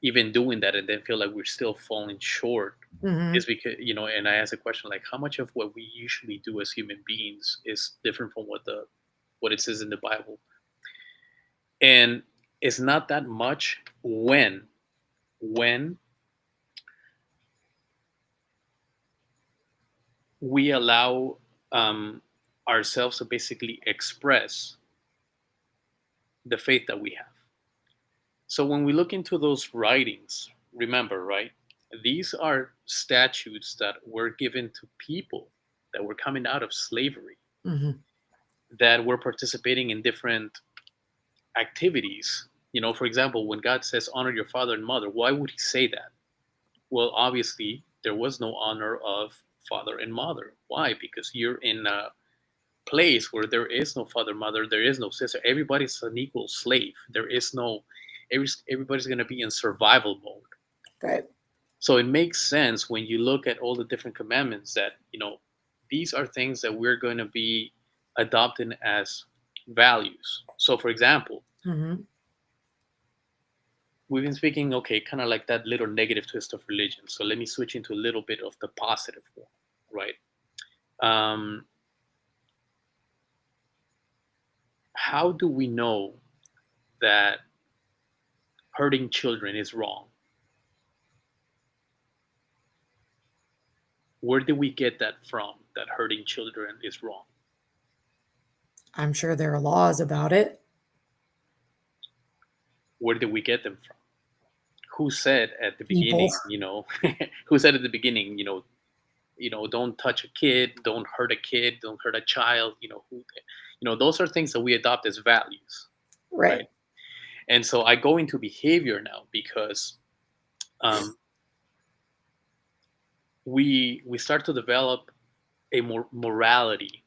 even doing that and then feel like we're still falling short,
Hmm.
is because, you know, and I asked a question like, how much of what we usually do as human beings is different from what it says in the Bible? And it's not that much when we allow ourselves to basically express the faith that we have. So when we look into those writings, remember, right? These are statutes that were given to people that were coming out of slavery,
Hmm.
that were participating in different activities. You know, for example, when God says honor your father and mother, why would he say that? Well, obviously, there was no honor of father and mother. Why? Because you're in a place where there is no father, mother, there is no sister. Everybody's an equal slave. There is no everybody's going to be in survival mode.
Right.
So it makes sense when you look at all the different commandments that, these are things that we're going to be adopting as values. So, for example,
Mm-hmm.
we've been speaking, okay, kind of like that little negative twist of religion. So let me switch into a little bit of the positive one, right? How do we know that hurting children is wrong? Where do we get that from, that hurting children is wrong?
I'm sure there are laws about it.
Where do we get them from? Who said at the
People.
beginning, who said at the beginning, don't touch a kid, don't hurt a kid, don't hurt a child, those are things that we adopt as values,
Right.
right? And so I go into behavior now because we start to develop a morality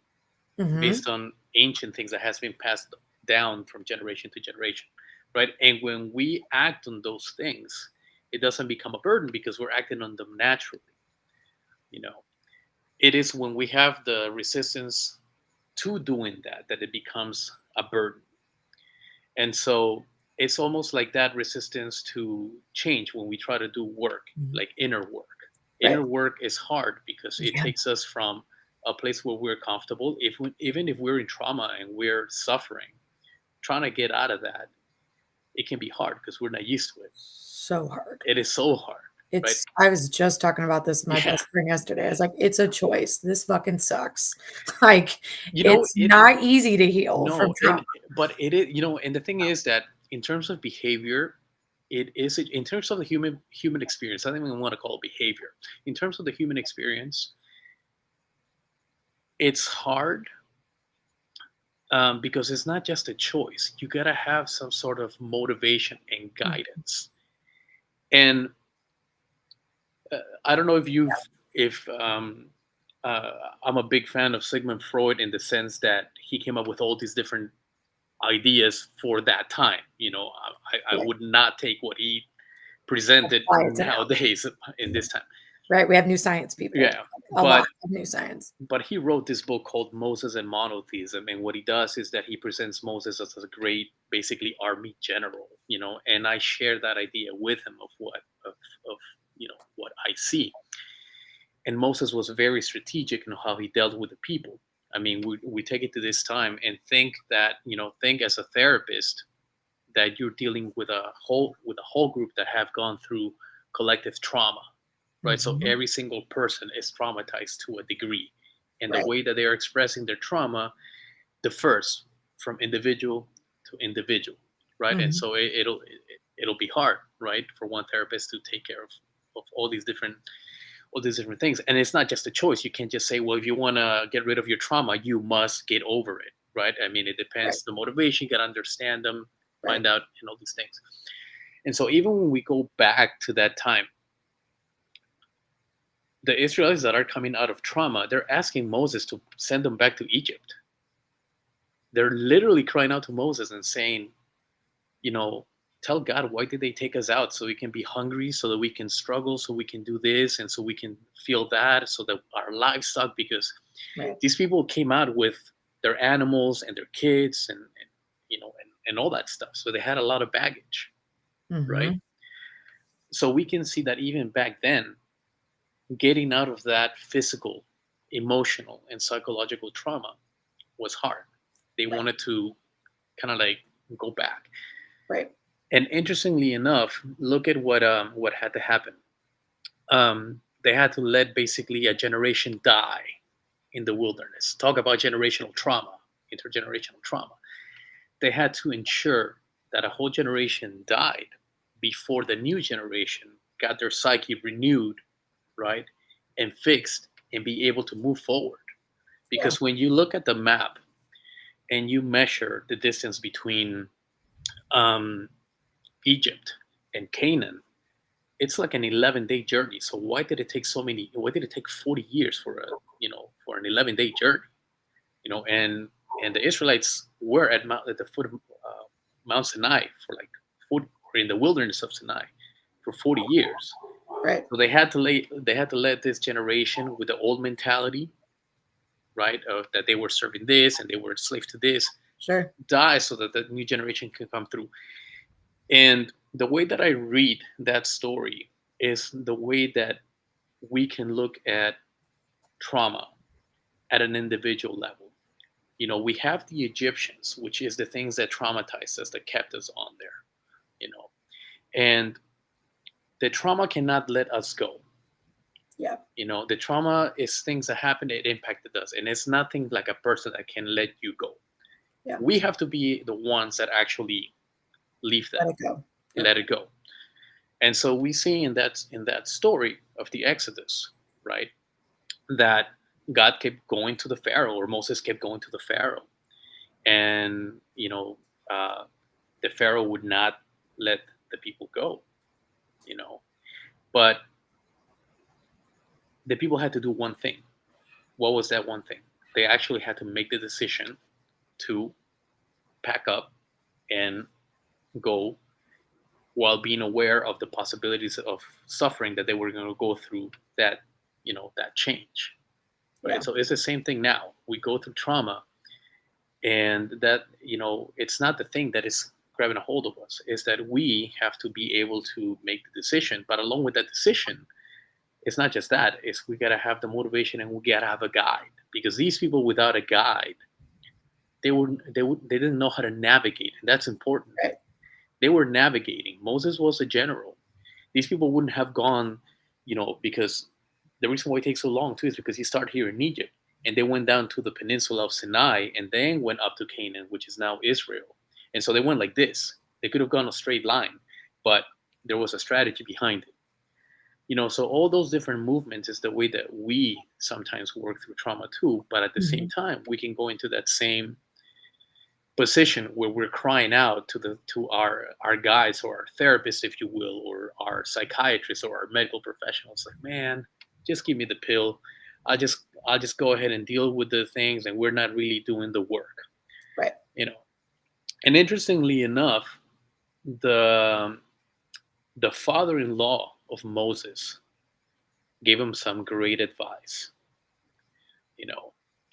Mm-hmm.
based on ancient things that has been passed down from generation to generation, right? And when we act on those things, it doesn't become a burden because we're acting on them naturally. It is when we have the resistance to doing that it becomes a burden. And so it's almost like that resistance to change when we try to do work, like inner work.
Right.
Inner work is hard because it
Yeah.
takes us from a place where we're comfortable. Even if we're in trauma and we're suffering, trying to get out of that, it can be hard because we're not used to it.
So hard.
It is so hard. Right?
I was just talking about this with my
Yeah.
best friend yesterday. I was like, it's a choice. This fucking sucks. Like,
It
it's not easy to heal from
no,
trauma.
but it is, and the thing is that in terms of behavior, it is in terms of the human experience. I don't even want to call it behavior. In terms of the human experience, it's hard because it's not just a choice. You gotta have some sort of motivation and guidance. And I don't know if I'm a big fan of Sigmund Freud in the sense that he came up with all these different ideas for that time. I
Right.
would not take what he presented
Apply it to now.
nowadays in this time.
Right. We have new science people.
Yeah,
A lot
but
of new science.
but he wrote this book called Moses and Monotheism, and what he does is that he presents Moses as a great, basically, army general. And I share that idea with him of what I see. And Moses was very strategic in how he dealt with the people. I mean, we take it to this time and think as a therapist that you're dealing with a whole group that have gone through collective trauma, right?
Mhm.
So every single person is traumatized to a degree, and
Right.
the way that they are expressing their trauma differs from individual to individual, right? And
Mhm.
so it'll be hard, right, for one therapist to take care of all these different things. And it's not just a choice. You can't just say, well, if you want to get rid of your trauma, you must get over it, right? I mean, it depends.
Right.
The motivation, you got to understand them,
Right.
find out, all these things. And so even when we go back to that time, the Israelites that are coming out of trauma, they're asking Moses to send them back to Egypt. They're literally crying out to Moses and saying, tell God, why did they take us out? So we can be hungry, so that we can struggle, so we can do this, and so we can feel that, so that our livestock, because
Right.
these people came out with their animals and their kids and all that stuff. So they had a lot of baggage, right?
Mhm.
So we can see that even back then, getting out of that physical, emotional, and psychological trauma was hard. They
Right.
wanted to kind of like go back.
Right.
And interestingly enough, look at what had to happen. They had to let basically a generation die in the wilderness. Talk about generational trauma, intergenerational trauma. They had to ensure that a whole generation died before the new generation got their psyche renewed, right, and fixed and be able to move forward.
Yeah.
Because when you look at the map and you measure the distance between um, Egypt and Canaan, it's like an 11-day journey. So why did it take 40 years for an 11-day journey? And the Israelites were at the foot of Mount Sinai for like 40, or in the wilderness of Sinai for 40 years.
Right.
So they had to let this generation with the old mentality, right, of that they were serving this and they were enslaved to this,
Sure.
die so that the new generation can come through. And the way that I read that story is the way that we can look at trauma at an individual level. We have the Egyptians, which is the things that traumatized us, that kept us on there, and the trauma cannot let us go.
Yeah.
The trauma is things that happened, it impacted us, and it's nothing like a person that can let you go.
Yeah.
We have to be the ones that actually leave that,
Let it go. Yep.
let it go. And so we see in that story of the Exodus, right, that God kept going to the Pharaoh, or Moses kept going to the Pharaoh, and the Pharaoh would not let the people go, but the people had to do one thing. What was that one thing? They actually had to make the decision to pack up and go, while being aware of the possibilities of suffering that they were going to go through that change, right?
Yeah.
So it's the same thing now. We go through trauma, and that it's not the thing that is grabbing a hold of us, is that we have to be able to make the decision. But along with that decision, it's not just that, it's we got to have the motivation, and we got to have a guide, because these people without a guide, they didn't know how to navigate, and that's important.
Right.
They were navigating. Moses was a general. These people wouldn't have gone, because the reason why it takes so long too is because he started here in Egypt, and they went down to the peninsula of Sinai, and then went up to Canaan, which is now Israel. And so they went like this. They could have gone a straight line, but there was a strategy behind it. So all those different movements is the way that we sometimes work through trauma too. But at the same time, we can go into that same position where we're crying out to our guides, or our therapists, if you will, or our psychiatrists, or our medical professionals, like, man, just give me the pill. I'll just go ahead and deal with the things, and we're not really doing the work.
Right.
And interestingly enough, the father-in-law of Moses gave him some great advice.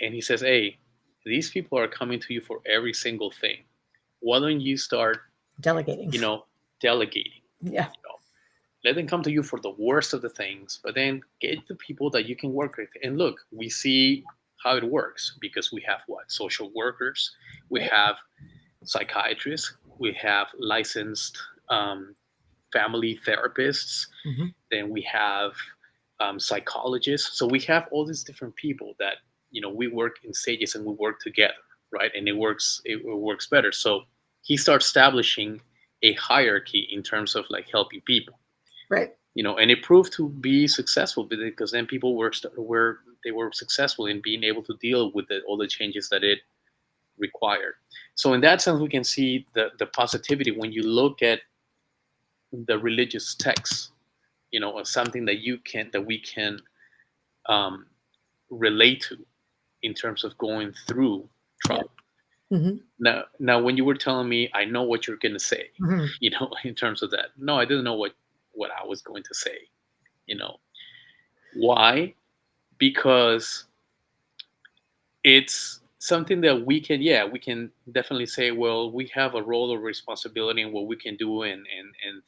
And he says, hey, these people are coming to you for every single thing. Why don't you start
Delegating.
delegating?
Yeah.
Let them come to you for the worst of the things, but then get the people that you can work with. And look, we see how it works, because we have what? Social workers, we
Right.
have psychiatrists, we have licensed family therapists, then we have psychologists. So we have all these different people that we work in stages, and we work together, right? And it works better. So he starts establishing a hierarchy in terms of like helping people,
Right.
and it proved to be successful, because then people were successful in being able to deal with all the changes that it required. So in that sense, we can see the positivity when you look at the religious texts, as something that we can relate to in terms of going through trauma. Now, when you were telling me, I know what you're going to say, in terms of that. No, I didn't know what I was going to say. Why? Because it's something that we can definitely say, well, we have a role of responsibility in what we can do, and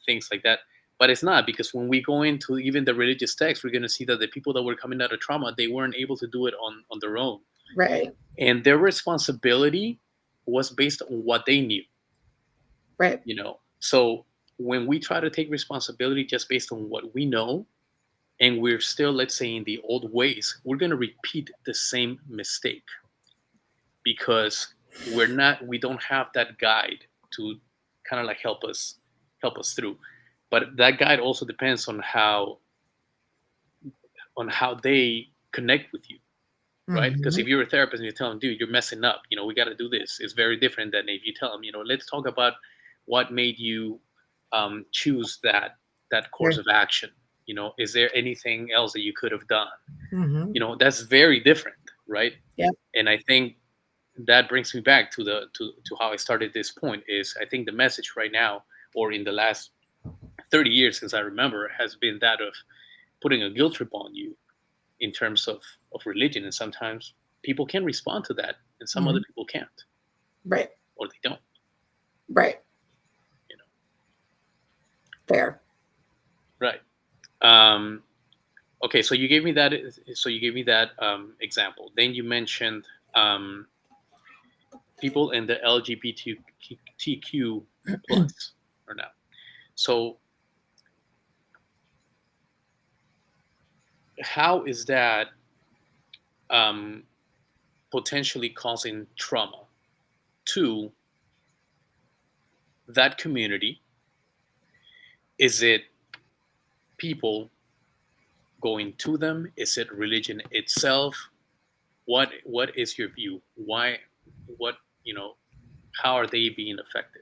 things like that. But it's not, because when we go into even the religious text, we're going to see that the people that were coming out of trauma, they weren't able to do it on their own.
Right.
And their responsibility was based on what they knew.
Right.
So when we try to take responsibility just based on what we know, and we're still, let's say, in the old ways, we're going to repeat the same mistake, because we don't have that guide to kind of like help us through. But that guide also depends on how they connect with you, right? Because if you're a therapist and you tell them, dude, you're messing up, we got to do this, it's very different than if you tell them, let's talk about what made you choose that course of action. Is there anything else that you could have done? That's very different, right?
Yeah.
And I think that brings me back to to how I started this point. Is I think the message right now, or in the last 30 years since I remember, has been that of putting a guilt trip on you in terms of religion, and sometimes people can respond to that, and some other
Mhm.
people can't,
Right.
or they don't.
Right.
You know,
Fair.
right? Um, okay, so you gave me that. So you gave me that example. Then you mentioned people in the LGBTQ plus or now. So how is that um, potentially causing trauma to that community? Is it people going to them? Is it religion itself? What is your view? Why? What you know? How are they being affected?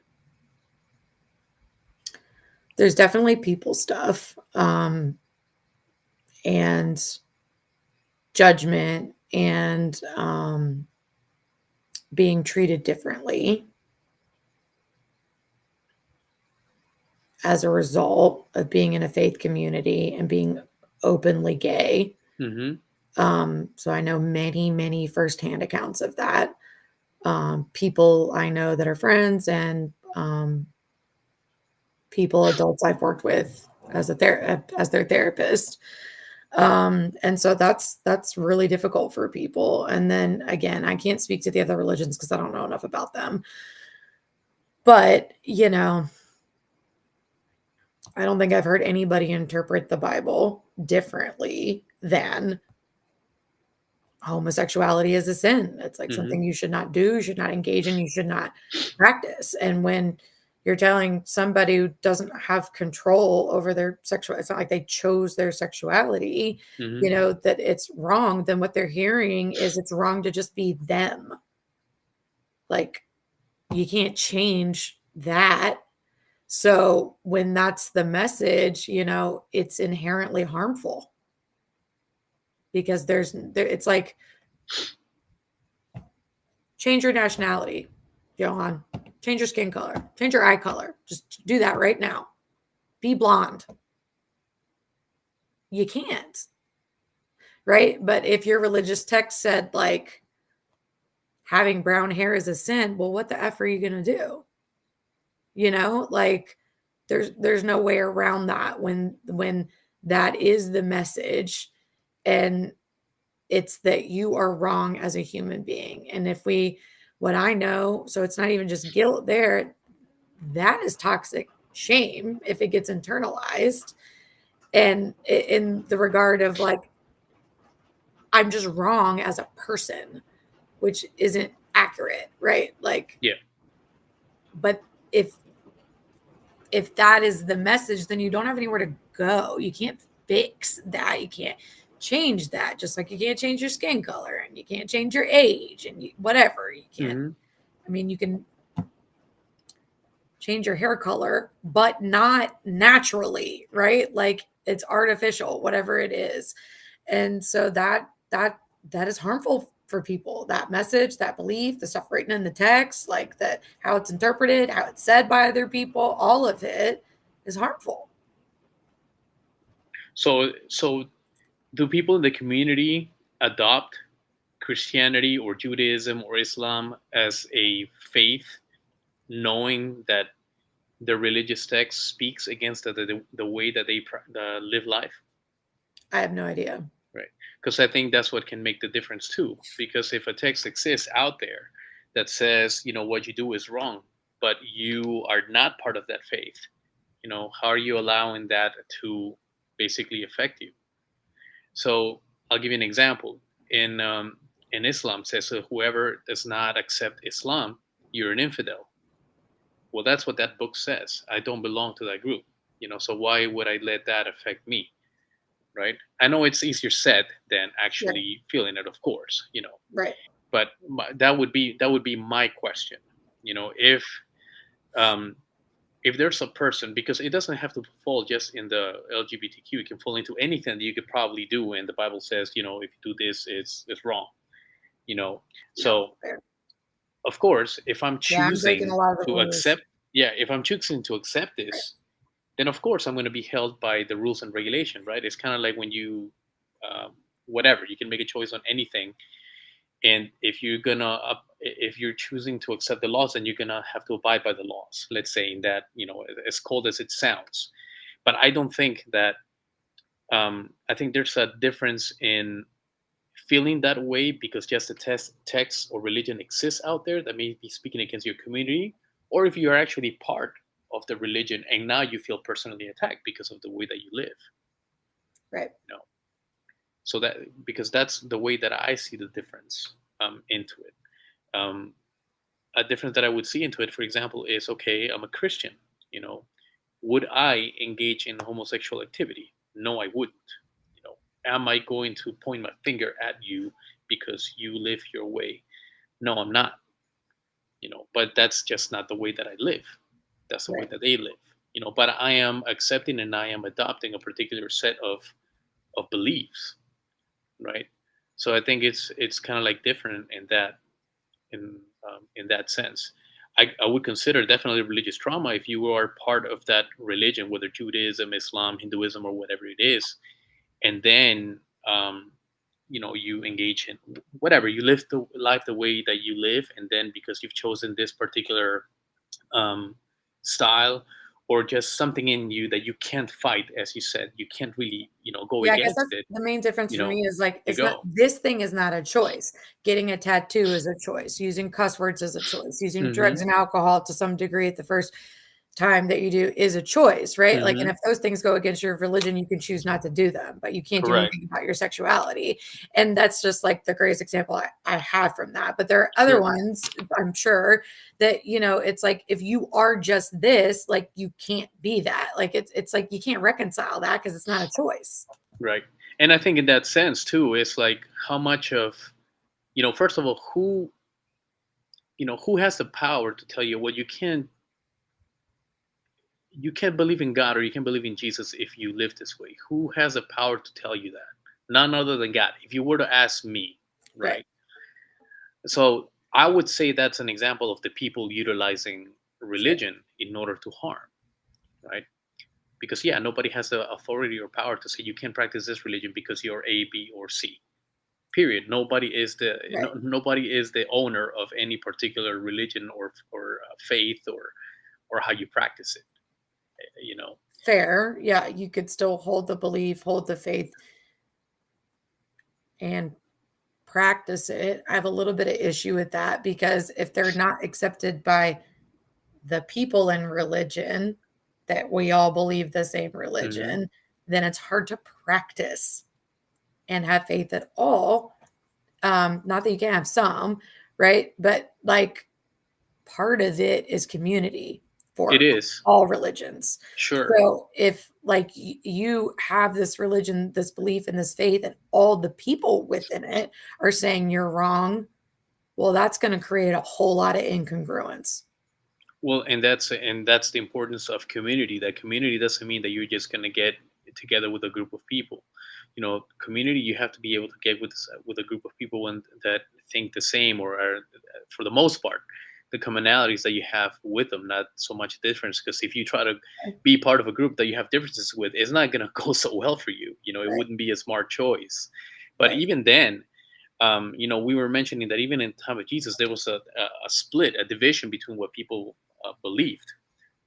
There's definitely people stuff, and judgment and being treated differently as a result of being in a faith community and being openly gay.
Mm-hmm.
So I know many, many firsthand accounts of that. People I know that are friends and people, adults I've worked with as as their therapist. And so that's really difficult for people. And then again, I can't speak to the other religions because I don't know enough about them. But I don't think I've heard anybody interpret the Bible differently than homosexuality is a sin. It's like
Mm-hmm.
something you should not do, you should not engage in, you should not practice. And when you're telling somebody who doesn't have control over their sexual, it's not like they chose their sexuality,
Mm-hmm.
that it's wrong, then what they're hearing is it's wrong to just be them. Like you can't change that. So when that's the message, it's inherently harmful because it's like change your nationality, Johan. Change your skin color. Change your eye color. Just do that right now. Be blonde. You can't, right? But if your religious text said like having brown hair is a sin, well, what the F are you gonna do? Like there's no way around that when that is the message, and it's that you are wrong as a human being. And what I know, so it's not even just guilt there, that is toxic shame if it gets internalized. And in the regard of like, I'm just wrong as a person, which isn't accurate, right? Like,
Yeah.
but if that is the message, then you don't have anywhere to go. You can't fix that. You can't change that. Just like you can't change your skin color and you can't change your age and whatever. You can't.
Mm-hmm.
I mean, you can change your hair color, but not naturally, right? Like it's artificial, whatever it is. And so that is harmful for people. That message, that belief, the stuff written in the text, like that, how it's interpreted, how it's said by other people, all of it is harmful.
So do people in the community adopt Christianity or Judaism or Islam as a faith, knowing that the religious text speaks against the way that they live life?
I have no idea.
Right. Because I think that's what can make the difference too. Because if a text exists out there that says, what you do is wrong, but you are not part of that faith, how are you allowing that to basically affect you? So I'll give you an example. In Islam, it says whoever does not accept Islam, you're an infidel. Well, that's what that book says. I don't belong to that group. So why would I let that affect me? Right? I know it's easier said than
Right.
actually feeling it, of course.
Right.
But that would be my question. If um, if there's a person, because it doesn't have to fall just in the LGBTQ, it can fall into anything that you could probably do, and the Bible says, if you do this, it's wrong.
Yeah.
So
Fair.
of course, if I'm
Yeah, I'm breaking a
choosing
lot of the
to
rules.
accept, yeah, if I'm choosing to accept
Right.
this, then of course I'm going to be held by the rules and regulation, right? It's kind of like when you, um, whatever, you can make a choice on anything, and if you're choosing to accept the laws, then you're gonna have to abide by the laws. Let's say in that, as cold as it sounds, but I don't think that. I think there's a difference in feeling that way because just a text or religion exists out there that may be speaking against your community, or if you are actually part of the religion and now you feel personally attacked because of the way that you live.
Right.
You know, so that because that's the way that I see the difference into it. Um, a difference that I would see into it, for example, is okay, I'm a Christian. You know, would I engage in homosexual activity? No, I wouldn't. You know, am I going to point my finger at you because you live your way? No, I'm not. But that's just not the way that I live. That's the way
Right.
that they live. But I am accepting and I am adopting a particular set of beliefs, right? So I think it's kind of like different in that sense. I would consider definitely religious trauma if you are part of that religion, whether Judaism, Islam, Hinduism, or whatever it is, and then you engage in whatever you live the life the way that you live, and then because you've chosen this particular um, style or just something in you that you can't fight, as you said, you can't really go
Yeah, I guess
against
that's
it.
the main difference
You
for
know,
me is like
you
it's not
go.
this thing is not a choice. Getting a tattoo is a choice. Using cuss words is a choice. Using drugs
Hmm.
and alcohol to some degree at the first time that you do is a choice, right? Like, and
Hmm.
if those things go against your religion, you can choose not to do them, but you can't do
Correct.
anything about your sexuality. And that's just like the greatest example I have from that. But there are other
Sure.
ones, I'm sure, that, it's like if you are just this, like you can't be that. Like it's like you can't reconcile that because it's not a choice.
Right. And I think in that sense too, it's like how much of, first of all, who has the power to tell you, well, you can't believe in God or you can't believe in Jesus if you live this way. Who has the power to tell you that? None other than God. If you were to ask me,
Right.
right? So I would say that's an example of the people utilizing
Sure.
religion in order to harm, right? Because yeah, nobody has the authority or power to say you can't practice this religion because you're A, B, or C. Period.
Right.
Nobody is the owner of any particular religion or faith or how you practice it. You know.
Fair. Yeah, you could still hold the belief, hold the faith, and practice it. I have a little bit of issue with that because if they're not accepted by the people in religion, that we all believe the same
Hmm.
religion, then it's hard to practice and have faith at all. Not that you can't have some, right? But like part of it is community
It
for
is
all religions.
sure.
So if like you have this religion, this belief and this faith, and all the people within it are saying you're wrong, well, that's going to create a whole lot of incongruence.
Well, and that's the importance of community. That community doesn't mean that you're just gonna get together with a group of people. Community, you have to be able to get with a group of people that think the same or are, for the most part, the commonalities that you have with them, not so much difference. Because if you try to be part of a group that you have differences with, it's not gonna go so well for you. It
Right,
wouldn't be a smart choice. But
right,
even then, we were mentioning that even in the time of Jesus, there was a split, a division between what people believed.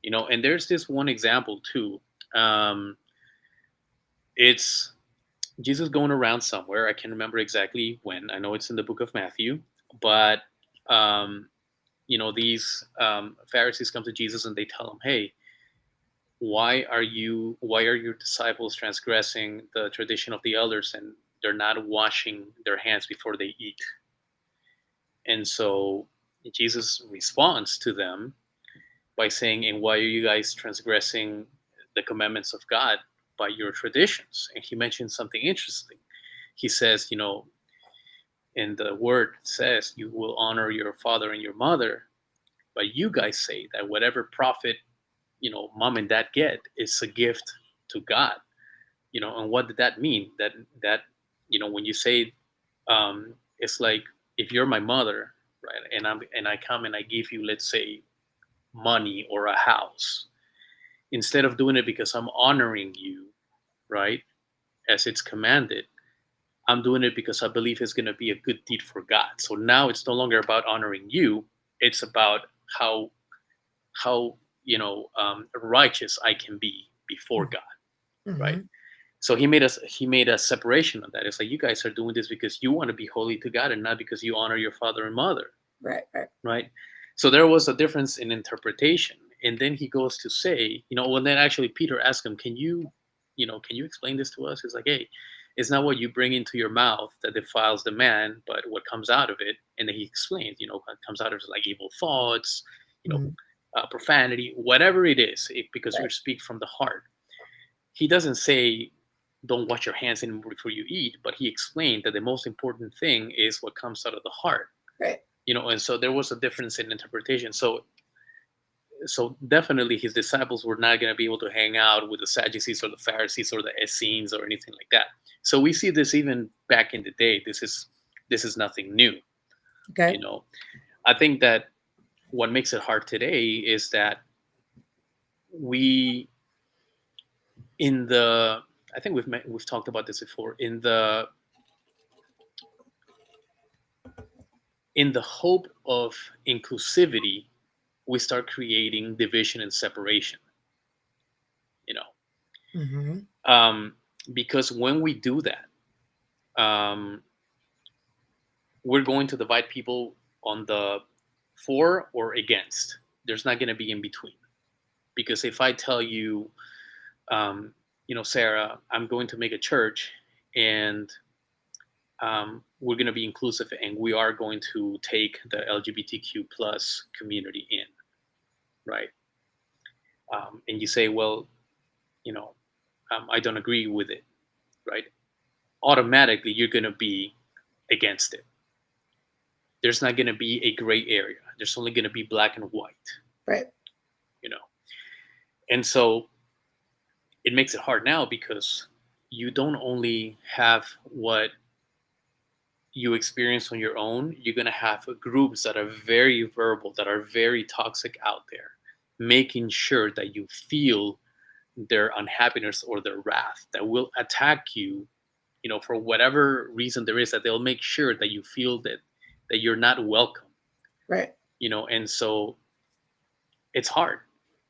And there's this one example too. Um, it's Jesus going around somewhere. I can't remember exactly when. I know it's in the book of Matthew, but um, these Pharisees come to Jesus and they tell him, "Hey, why are your disciples transgressing the tradition of the elders and they're not washing their hands before they eat?" And so Jesus responds to them by saying, "And why are you guys transgressing the commandments of God by your traditions?" And he mentions something interesting. He says, in the word says, you will honor your father and your mother, but you guys say that whatever profit, mom and dad get is a gift to God. And what did that mean? That when you say, it's like if you're my mother right? And I come and I give you, let's say, money or a house, instead of doing it because I'm honoring you, right, as it's commanded, I'm doing it because I believe it's going to be a good deed for God. So now it's no longer about honoring you; it's about how how righteous I can be before God, right?
Mhm.
So he made a separation of that. It's like, you guys are doing this because you want to be holy to God and not because you honor your father and mother,
Right, right.
right? So there was a difference in interpretation. And then he goes to say, when then actually Peter asked him, can you explain this to us? It's like, hey, it's not what you bring into your mouth that defiles the man, but what comes out of it. And then he explains, what comes out of it is like evil thoughts, you know,
Mhm.
profanity, whatever it is, because we
Right.
speak from the heart. He doesn't say don't wash your hands anymore before you eat, but he explained that the most important thing is what comes out of the heart.
Right.
And so there was a difference in interpretation. So definitely his disciples were not going to be able to hang out with the Sadducees or the Pharisees or the Essenes or anything like that. So we see this even back in the day. This is nothing new.
Okay.
you know I think that what makes it hard today is that we in the I think we've talked about this before, in the hope of inclusivity, we start creating division and separation. You know,
Mhm.
um, because when we do that, um, we're going to divide people on the for or against. There's not going to be in between. Because if I tell you, Sarah, I'm going to make a church, and we're going to be inclusive, and we are going to take the LGBTQ plus community in, right? And you say, well, you know, I don't agree with it, right? Automatically, you're going to be against it. There's not going to be a gray area. There's only going to be black and white,
Right.
you know. And so it makes it hard now because you don't only have what you experience on your own, you're going to have groups that are very verbal, that are very toxic out there, making sure that you feel their unhappiness or their wrath, that will attack you, for whatever reason there is, that they'll make sure that you feel that you're not welcome,
Right.
and so it's hard.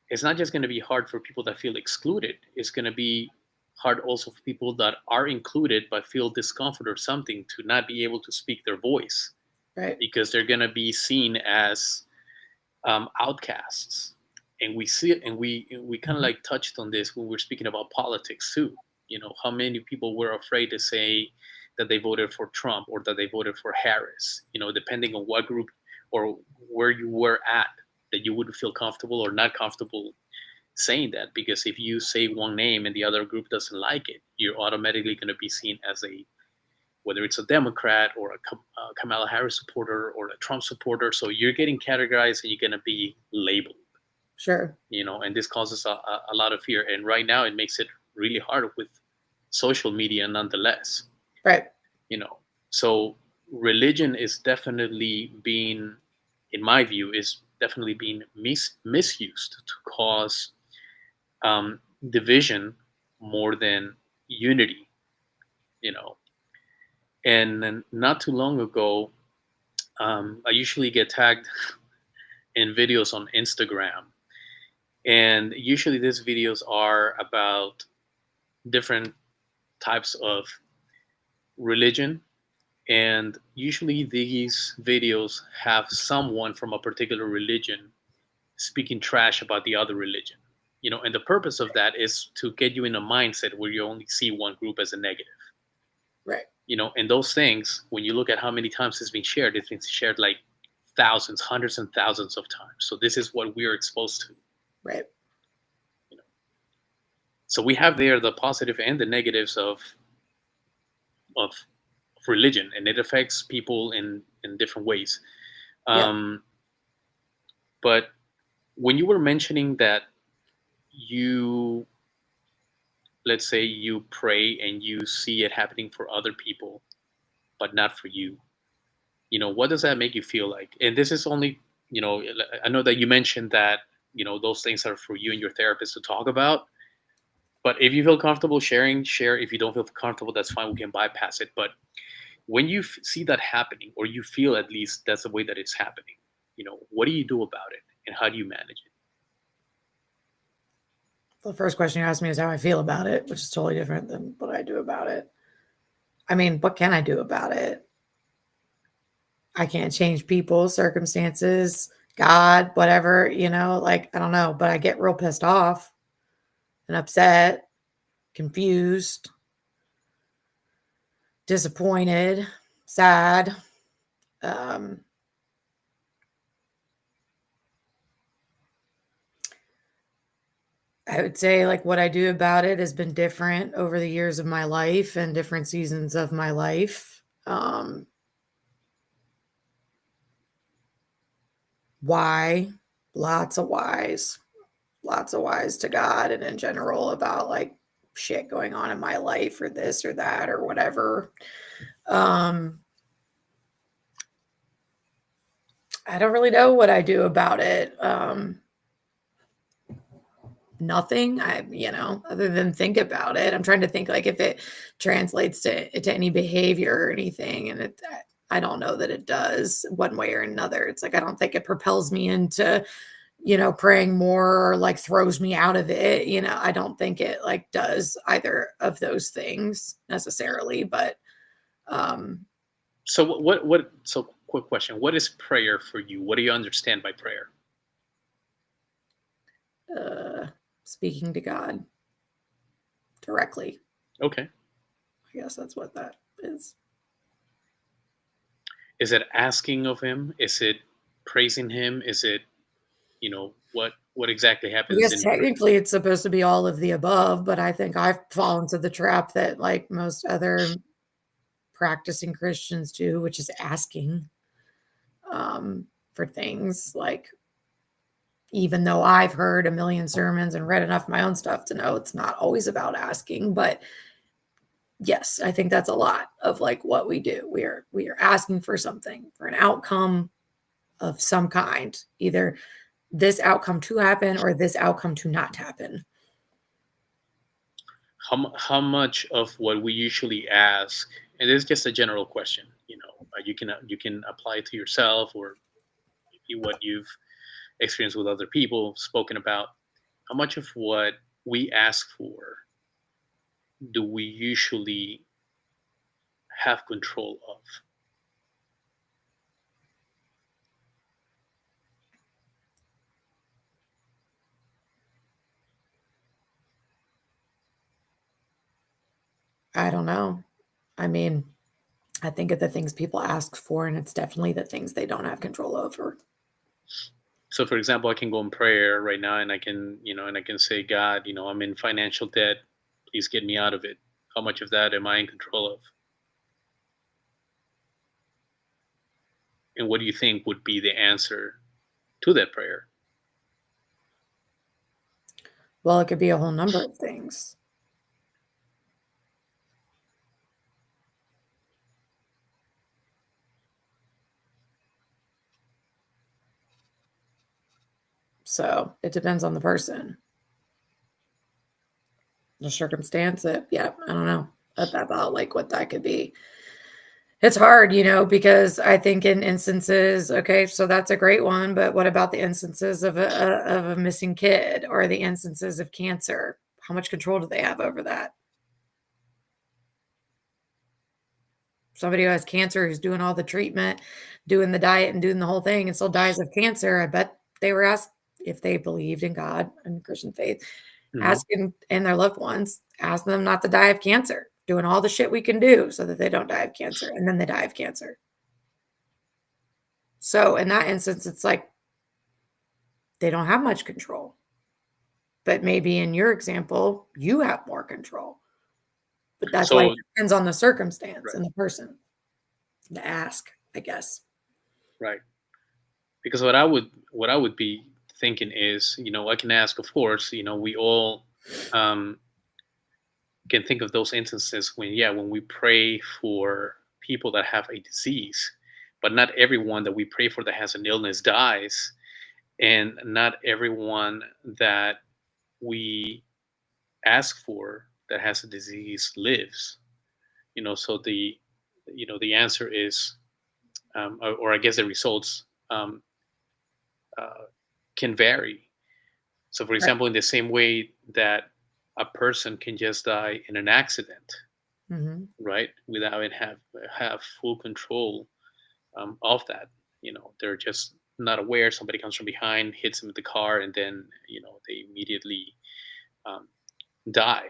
It's not just going to be hard for people that feel excluded. It's going to be hard also for people that are included but feel discomfort or something, to not be able to speak their voice,
Right.
because they're going to be seen as outcasts. And we see it, and we kind of
Mhm.
like touched on this when we are speaking about politics too. How many people were afraid to say that they voted for Trump or that they voted for Harris, depending on what group or where you were at, that you wouldn't feel comfortable or not comfortable saying that, because if you say one name and the other group doesn't like it, you're automatically going to be seen as a, whether it's a Democrat or a Kamala Harris supporter or a Trump supporter. So you're getting categorized and you're going to be labeled,
Sure.
and this causes a lot of fear. And right now it makes it really hard with social media nonetheless,
Right.
you know. So religion is definitely being, in my view, is definitely being misused to cause division more than unity, you know. And then not too long ago, I usually get tagged in videos on Instagram, and usually these videos are about different types of religion. And usually these videos have someone from a particular religion speaking trash about the other religion. And the purpose of that is to get you in a mindset where you only see one group as a negative.
Right.
And those things, when you look at how many times it's been shared like thousands, hundreds and thousands of times. So this is what we're exposed to.
Right.
You know, so we have there the positive and the negatives of religion, and it affects people in different ways.
Yeah.
Um, but when you were mentioning that you, let's say, you pray and you see it happening for other people, but not for you, what does that make you feel like? And this is only, I know that you mentioned that, those things are for you and your therapist to talk about. But if you feel comfortable sharing, share. If you don't feel comfortable, that's fine. We can bypass it. But when you see that happening, or you feel at least that's the way that it's happening, what do you do about it, and how do you manage it?
The first question you asked me is how I feel about it, which is totally different than what I do about it. I mean, what can I do about it? I can't change people, circumstances, God, whatever, like, I don't know, but I get real pissed off and upset, confused, disappointed, sad. Um, I would say like what I do about it has been different over the years of my life and different seasons of my life. Why? Lots of whys. Lots of whys to God and in general about like shit going on in my life or this or that or whatever. Um, I don't really know what I do about it. Nothing. Other than think about it. I'm trying to think like if it translates to any behavior or anything, and I don't know that it does one way or another. It's like I don't think it propels me into praying more or like throws me out of it. I don't think it like does either of those things necessarily, but um
So so quick question. What is prayer for you? What do you understand by prayer?
uh speaking to God directly.
Okay.
I guess that's what that is.
Is it asking of him? Is it praising him? Is it, what exactly
I
happens
guess
in prayer?
technically it's supposed to be all of the above, but I think I've fallen to the trap that like most other practicing Christians do, which is asking for things like even though I've heard a million sermons and read enough of my own stuff to know it's not always about asking, but yes, I think that's a lot of like what we do. We are asking for something, for an outcome of some kind, either this outcome to happen or this outcome to not happen.
How much of what we usually ask, and it's just a general question, you can apply it to yourself, or maybe what you've experienced with other people, spoken about. How much of what we ask for do we usually have control of?
I don't know. I mean, I think of the things people ask for, and it's definitely the things they don't have control over.
So, for example, I can go in prayer right now, and I can say, God, I'm in financial debt. Please get me out of it. How much of that am I in control of? And what do you think would be the answer to that prayer?
Well, it could be a whole number of things. So it depends on the person, the circumstance. Yeah, I don't know about like what that could be. It's hard, because I think in instances, okay, so that's a great one, but what about the instances of a missing kid or the instances of cancer? How much control do they have over that? Somebody who has cancer, who's doing all the treatment, doing the diet, and doing the whole thing, and still dies of cancer. I bet they were asked if they believed in God and Christian faith,
Hmm.
asking and their loved ones, ask them not to die of cancer, doing all the shit we can do so that they don't die of cancer, and then they die of cancer. So in that instance, it's like they don't have much control. But maybe in your example, you have more control. But that's why it
So,
depends on the circumstance
right,
and the person to ask, I guess.
right. Because what I would be thinking is, I can ask, of course, we all um, can think of those instances when, yeah, when we pray for people that have a disease, but not everyone that we pray for that has an illness dies, and not everyone that we ask for that has a disease lives. So the answer is, or I guess the results um, uh, can vary. So, for
Right.
example, in the same way that a person can just die in an accident,
Hmm.
right, without it have full control of that. They're just not aware. Somebody comes from behind, hits them with the car, and then they immediately um, die.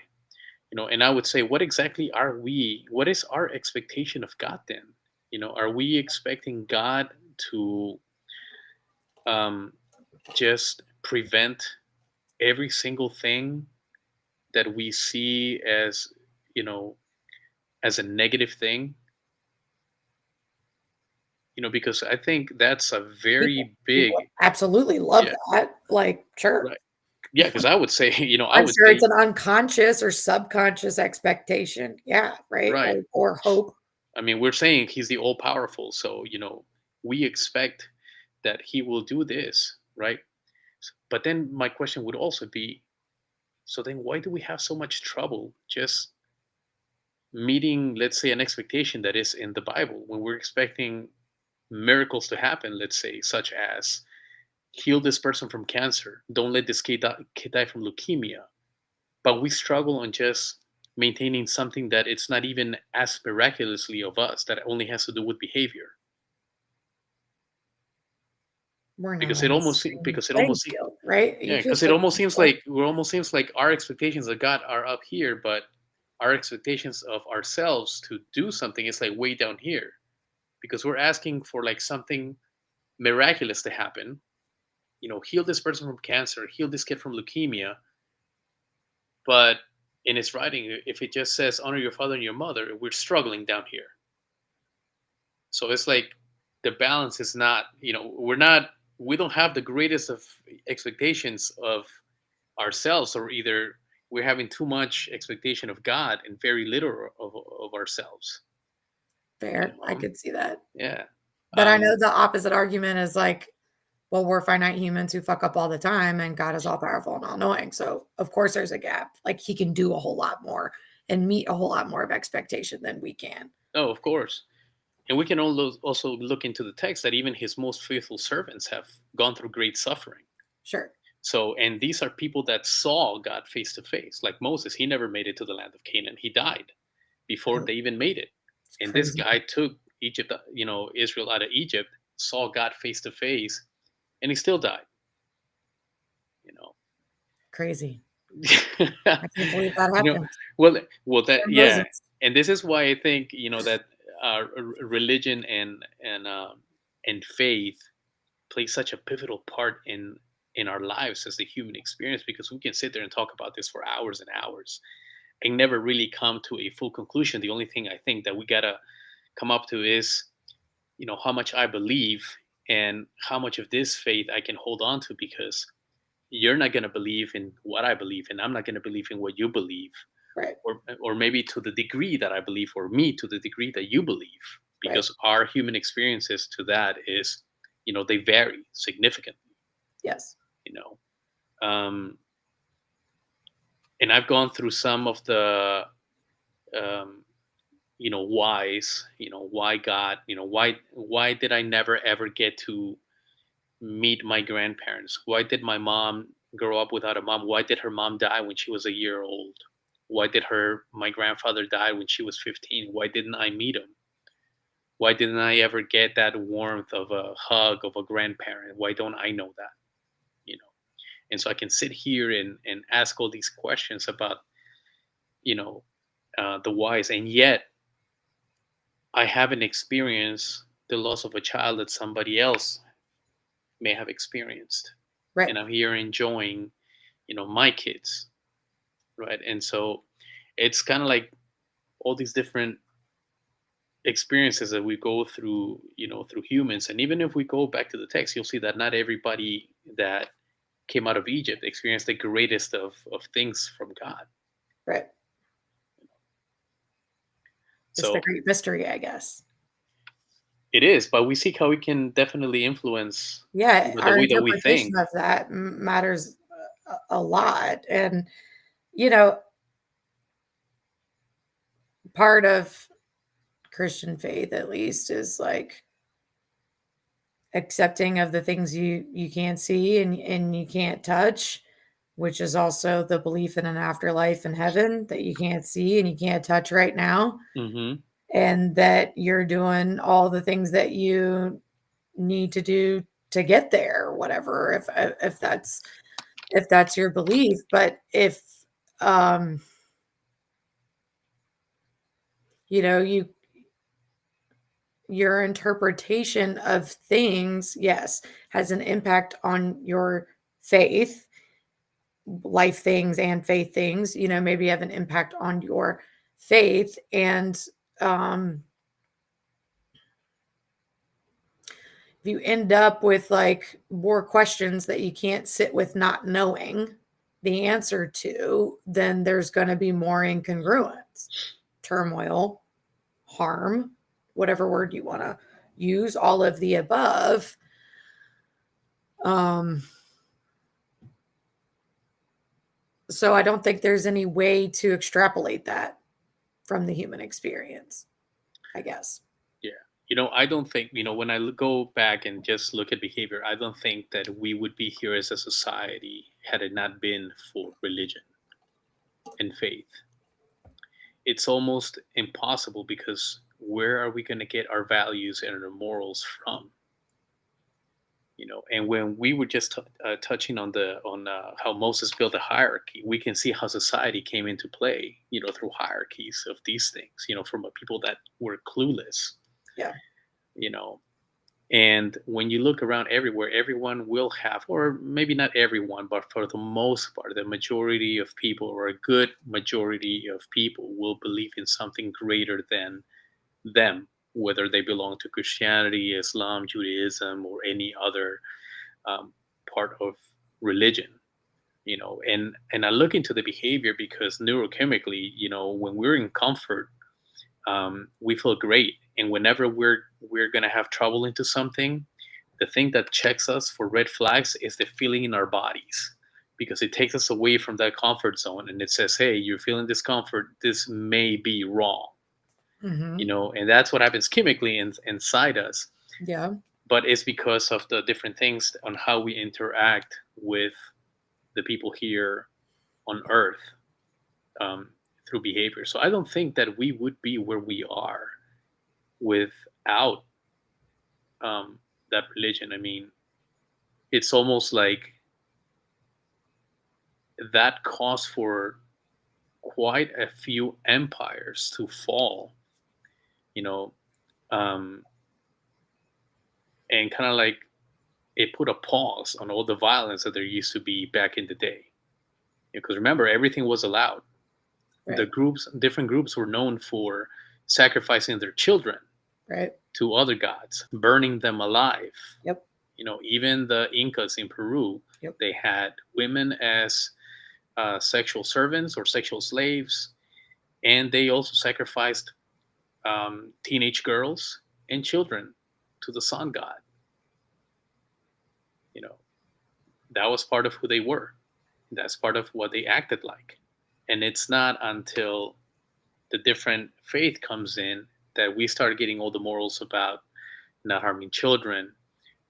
And I would say, what exactly are we? What is our expectation of God then? Are we expecting God to um, just prevent every single thing that we see you know as a negative thing? Because I think that's a very
People
big.
absolutely love
Yeah,
that. Like, sure.
right. Yeah, because I would say, I
I'm
would
sure it's
say,
an unconscious or subconscious expectation. Yeah, right?
right.
Like, or hope.
I mean, we're saying he's the all powerful, so we expect that he will do this, right? But then my question would also be, so then why do we have so much trouble just meeting, let's say, an expectation that is in the Bible when we're expecting miracles to happen, let's say, such as heal this person from cancer, don't let this kid die from leukemia, but we struggle on just maintaining something that it's not even as miraculously of us, that only has to do with behavior.
We're not
because
on
it
the
almost
same
because it
playing
almost
field, right?
yeah,
You just
because it
said
almost seems
before.
like it almost seems like our expectations of God are up here, but our expectations of ourselves to do something is like way down here, because we're asking for like something miraculous to happen. Heal this person from cancer, heal this kid from leukemia. But in its writing, if it just says honor your father and your mother, we're struggling down here. So it's like the balance is not, we don't have the greatest of expectations of ourselves, or either we're having too much expectation of God and very little of ourselves. You
Fair. I
know?
could see that.
Yeah.
But I know
Um,
the opposite argument is like, well, we're finite humans who fuck up all the time, and God is all powerful and all knowing. So, of course, there's a gap. Like, he can do a whole lot more and meet a whole lot more of expectation than we can.
oh, of course. And we can also look into the text that even his most faithful servants have gone through great suffering.
Sure.
So, and these are people that saw God face to face, like Moses. He never made it to the land of Canaan. He died before
Oh,
they even made it.
it's
And this
crazy.
guy took Israel out of Egypt, saw God face to face, and he still died. You know,
Crazy.
you
I can't believe that
know,
happened.
well,
Poor
that yeah,
Moses.
and this is why I think that religion and faith play such a pivotal part in our lives as the human experience, because we can sit there and talk about this for hours and hours and never really come to a full conclusion. The only thing I think that we gotta come up to is how much I believe and how much of this faith I can hold on to, because you're not going to believe in what I believe, and I'm not going to believe in what you believe,
Right.
or maybe to the degree that I believe, or me to the degree that you believe,
Right.
because our human experiences to that is they vary significantly.
Yes.
you know um, and I've gone through some of the um, whys. Why God, why did I never ever get to meet my grandparents? Why did my mom grow up without a mom? Why did her mom die when she was a year old? Why did my grandfather die when she was 15? Why didn't I meet him? Why didn't I ever get that warmth of a hug of a grandparent? Why don't I know that? You know, and so I can sit here and ask all these questions about you know the whys, and yet I haven't experienced the loss of a child that somebody else may have experienced,
Right.
and I'm here enjoying my kids, right? And so it's kind of like all these different experiences that we go through, through humans. And even if we go back to the text, you'll see that not everybody that came out of Egypt experienced the greatest of things from God.
Right. It's the
So
great mystery, I guess.
It is, but we see how it can definitely influence,
Yeah,
the
our
way that we
interpretation
think.
of that matters a lot. And, you know, part of Christian faith, at least, is like accepting of the things you can't see and you can't touch, which is also the belief in an afterlife in heaven that you can't see and you can't touch right now,
Hmm.
and that you're doing all the things that you need to do to get there or whatever, if that's your belief. But if um you know, your interpretation of things, yes, has an impact on your faith, life things and faith things, maybe have an impact on your faith. And um, if you end up with like more questions that you can't sit with not knowing the answer to, then there's going to be more incongruence, turmoil, harm, whatever word you want to use, all of the above. Um, so I don't think there's any way to extrapolate that from the human experience, I guess.
Yeah. I don't think, when go back and just look at behavior, I don't think that we would be here as a society had it not been for religion and faith. It's almost impossible because where are we going to get our values and our morals from? And when we were just touching on the on how Moses built a hierarchy, we can see how society came into play, through hierarchies of these things, from a people that were clueless,
Yeah.
you know and when you look around everywhere, everyone will have, or maybe not everyone, but for the most part, the majority of people, or a good majority of people, will believe in something greater than them, whether they belong to Christianity, Islam, Judaism, or any other um, part of religion. And I look into the behavior because neurochemically, when we're in comfort, we feel great. And whenever we're gonna have trouble into something, the thing that checks us for red flags is the feeling in our bodies, because it takes us away from that comfort zone and it says, "Hey, you're feeling discomfort. This may be wrong."
Hmm.
And that's what happens chemically inside us.
Yeah.
But it's because of the different things on how we interact with the people here on Earth, um, through behavior. So I don't think that we would be where we are without that religion. I mean, it's almost like that caused for quite a few empires to fall, you know, um, and kind of like it put a pause on all the violence that there used to be back in the day. Because remember, everything was allowed. The
Right.
different groups were known for sacrificing their children
Right.
to other gods, burning them alive.
Yep.
Even the Incas in Peru,
Yep.
they had women as sexual servants or sexual slaves, and they also sacrificed teenage girls and children to the sun god. You know, that was part of who they were. That's part of what they acted like. And it's not until the different faith comes in that we start getting all the morals about not harming children,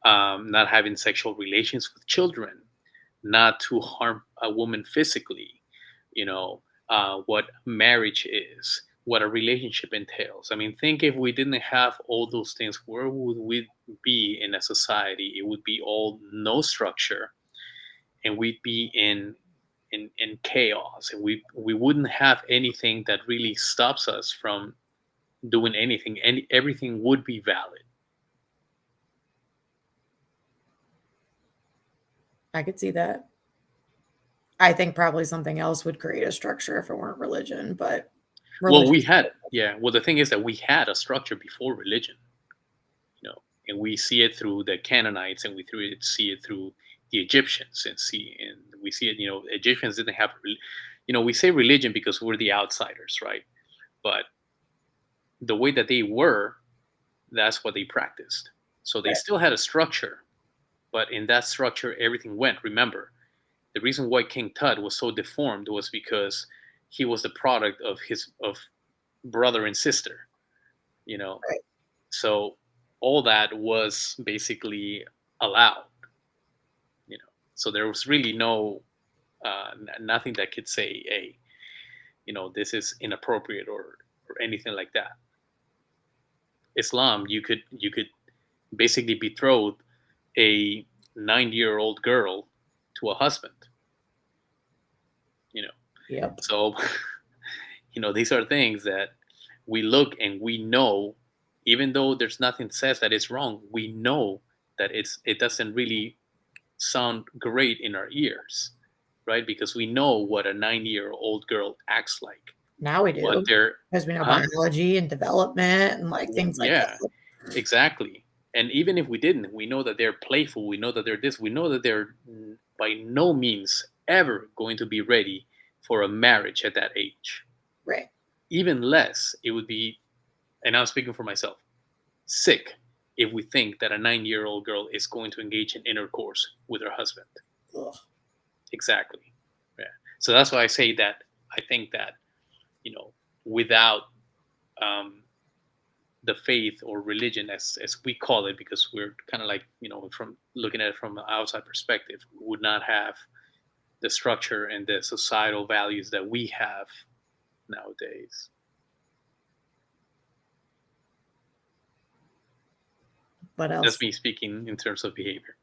not having sexual relations with children, not to harm a woman physically, what marriage is, what a relationship entails. I mean, think if we didn't have all those things, where would we be in a society? It would be all no structure, and we'd be in chaos, and we wouldn't have anything that really stops us from doing anything, and everything would be valid.
I could see that. I think probably something else would create a structure if it weren't religion, but
Well, we
religion's
had, yeah. Well, the thing is that we had a structure before religion, and we see it through the Canaanites, and see it through the Egyptians, and we see it. Egyptians didn't have, we say religion because we're the outsiders, right? But the way that they were, that's what they practiced. So they
Right.
still had a structure, but in that structure, everything went. Remember, the reason why King Tut was so deformed was because he was the product of his of brother and sister. You know,
Right.
so all that was basically allowed. You know, so there was really no nothing that could say, "Hey, this is inappropriate" or anything like that. Islam, you could basically betroth a 9-year-old girl to a husband. You know,
Yep.
so these are things that we look and we know, even though there's nothing that says that it's wrong, we know that it doesn't really sound great in our ears, right? Because we know what a 9-year-old girl acts like,
Now we
what
do,
they're,
because we know
huh?
biology and development and like things like
Yeah,
that.
exactly. And even if we didn't, we know that they're playful. We know that they're this. We know that they're by no means ever going to be ready for a marriage at that age.
Right.
Even less, it would be, and I'm speaking for myself, sick if we think that a 9-year-old girl is going to engage in intercourse with her husband.
Ugh.
Exactly. Yeah. So that's why I say that I think that, without um, the faith or religion, as we call it, because we're kind of like, from looking at it from an outside perspective, would not have the structure and the societal values that we have nowadays.
What
That's
else?
me speaking in terms of behavior.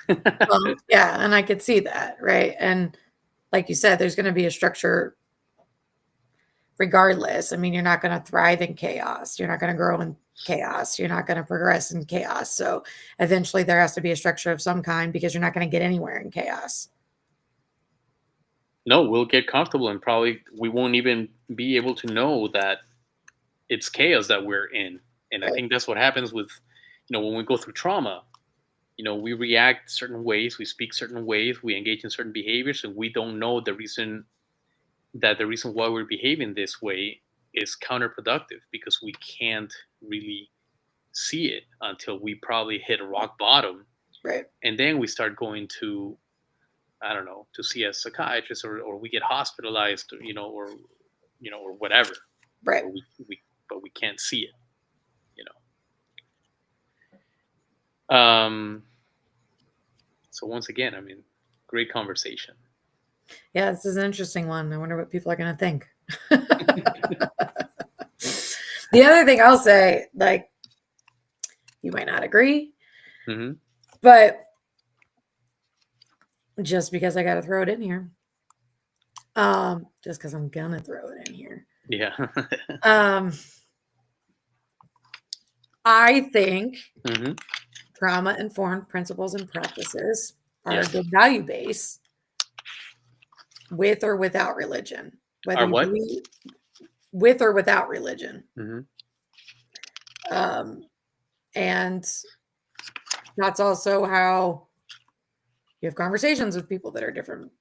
Well, yeah, and I could see that, right? And like you said, there's going to be a structure regardless. I mean, you're not going to thrive in chaos. You're not going to grow in chaos. You're not going to progress in chaos. So eventually there has to be a structure of some kind because you're not going to get anywhere in chaos.
No, we'll get comfortable and probably we won't even be able to know that it's chaos that we're in. And I
Right.
think that's what happens with, when we go through trauma. We react certain ways, we speak certain ways, we engage in certain behaviors, and we don't know the reason why we're behaving this way is counterproductive because we can't really see it until we probably hit rock bottom,
Right.
and then we start going to, I don't know, to see a psychiatrist, or we get hospitalized, or whatever,
Right.
but we can't see it, you know. So once again, I mean, great conversation.
Yeah, this is an interesting one. I wonder what people are going to think. The other thing I'll say, like, you might not agree,
Hmm.
but just because I got to throw it in here, just because I'm going to throw it in here.
Yeah.
Um, I think
Hmm.
trauma-informed principles and practices are
Yeah.
a good value base with or without religion, whether
Are
you
what?
believe with or without religion.
Hmm.
Um, and that's also how you have conversations with people that are different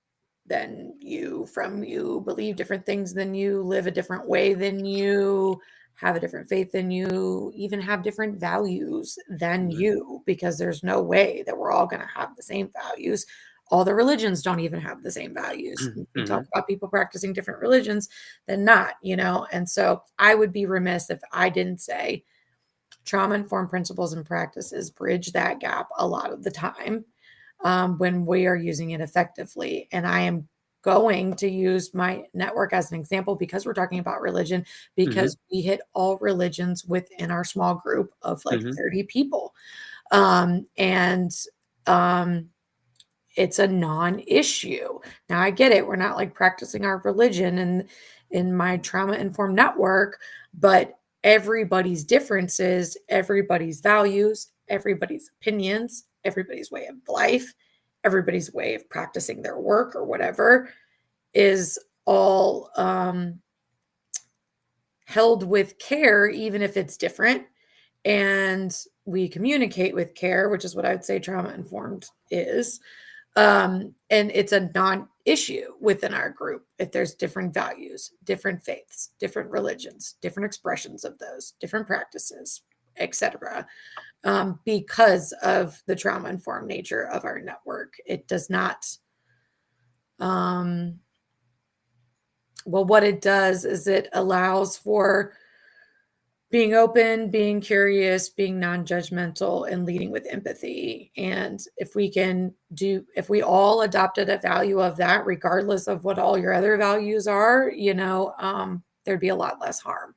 than you, from you, believe different things than you, live a different way than you, have a different faith than you, even have different values than
Hmm.
you, because there's no way that we're all going to have the same values. All the religions don't even have the same values. We
Hmm.
talk about people practicing different religions than not, And so I would be remiss if I didn't say trauma informed principles and practices bridge that gap a lot of the time, when we are using it effectively. And I am going to use my network as an example because we're talking about religion,
Hmm.
because we hit all religions within our small group of like
Hmm.
30 people. And it's a non-issue. Now I get it. We're not like practicing our religion in my trauma informed network, but everybody's differences, everybody's values, everybody's opinions, everybody's way of life, everybody's way of practicing their work or whatever is all held with care, even if it's different. And we communicate with care, which is what I would say trauma informed is. And it's a non-issue within our group if there's different values, different faiths, different religions, different expressions of those, different practices. etc. Because of the trauma-informed nature of our network. It does not, well, what it does is it allows for being open, being curious, being non-judgmental, and leading with empathy. And if we all adopted a value of that, regardless of what all your other values are, there'd be a lot less harm.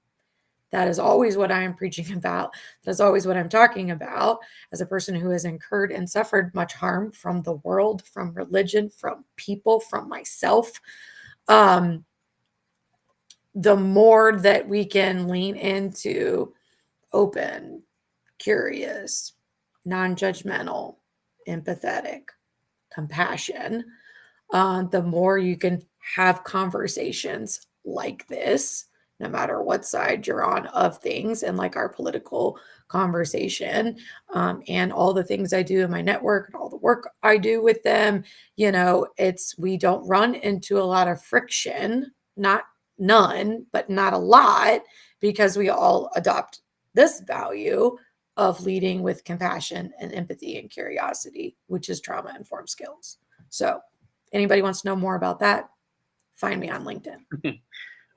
That is always what I am preaching about. That's always what I'm talking about as a person who has incurred and suffered much harm from the world, from religion, from people, from myself. The more that we can lean into open, curious, non-judgmental, empathetic, compassion, the more you can have conversations like this, no matter what side you're on of things, and like our political conversation, and all the things I do in my network and all the work I do with them, we don't run into a lot of friction, not none, but not a lot, because we all adopt this value of leading with compassion and empathy and curiosity, which is trauma-informed skills. So anybody wants to know more about that, find me on LinkedIn.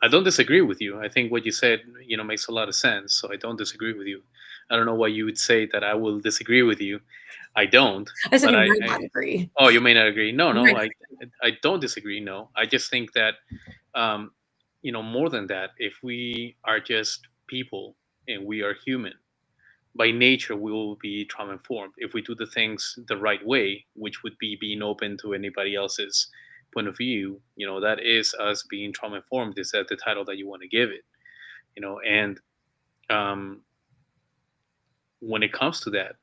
I don't disagree with you. I think what you said, makes a lot of sense. So I don't disagree with you. I don't know why you would say that I will disagree with you. I don't.
I said
but
you might not agree.
Oh, you may not agree. No,
Right.
I don't disagree. No, I just think that, more than that, if we are just people and we are human, by nature we will be trauma informed if we do the things the right way, which would be being open to anybody else's point of view. That is us being trauma informed. Is that the title that you want to give it? And when it comes to that,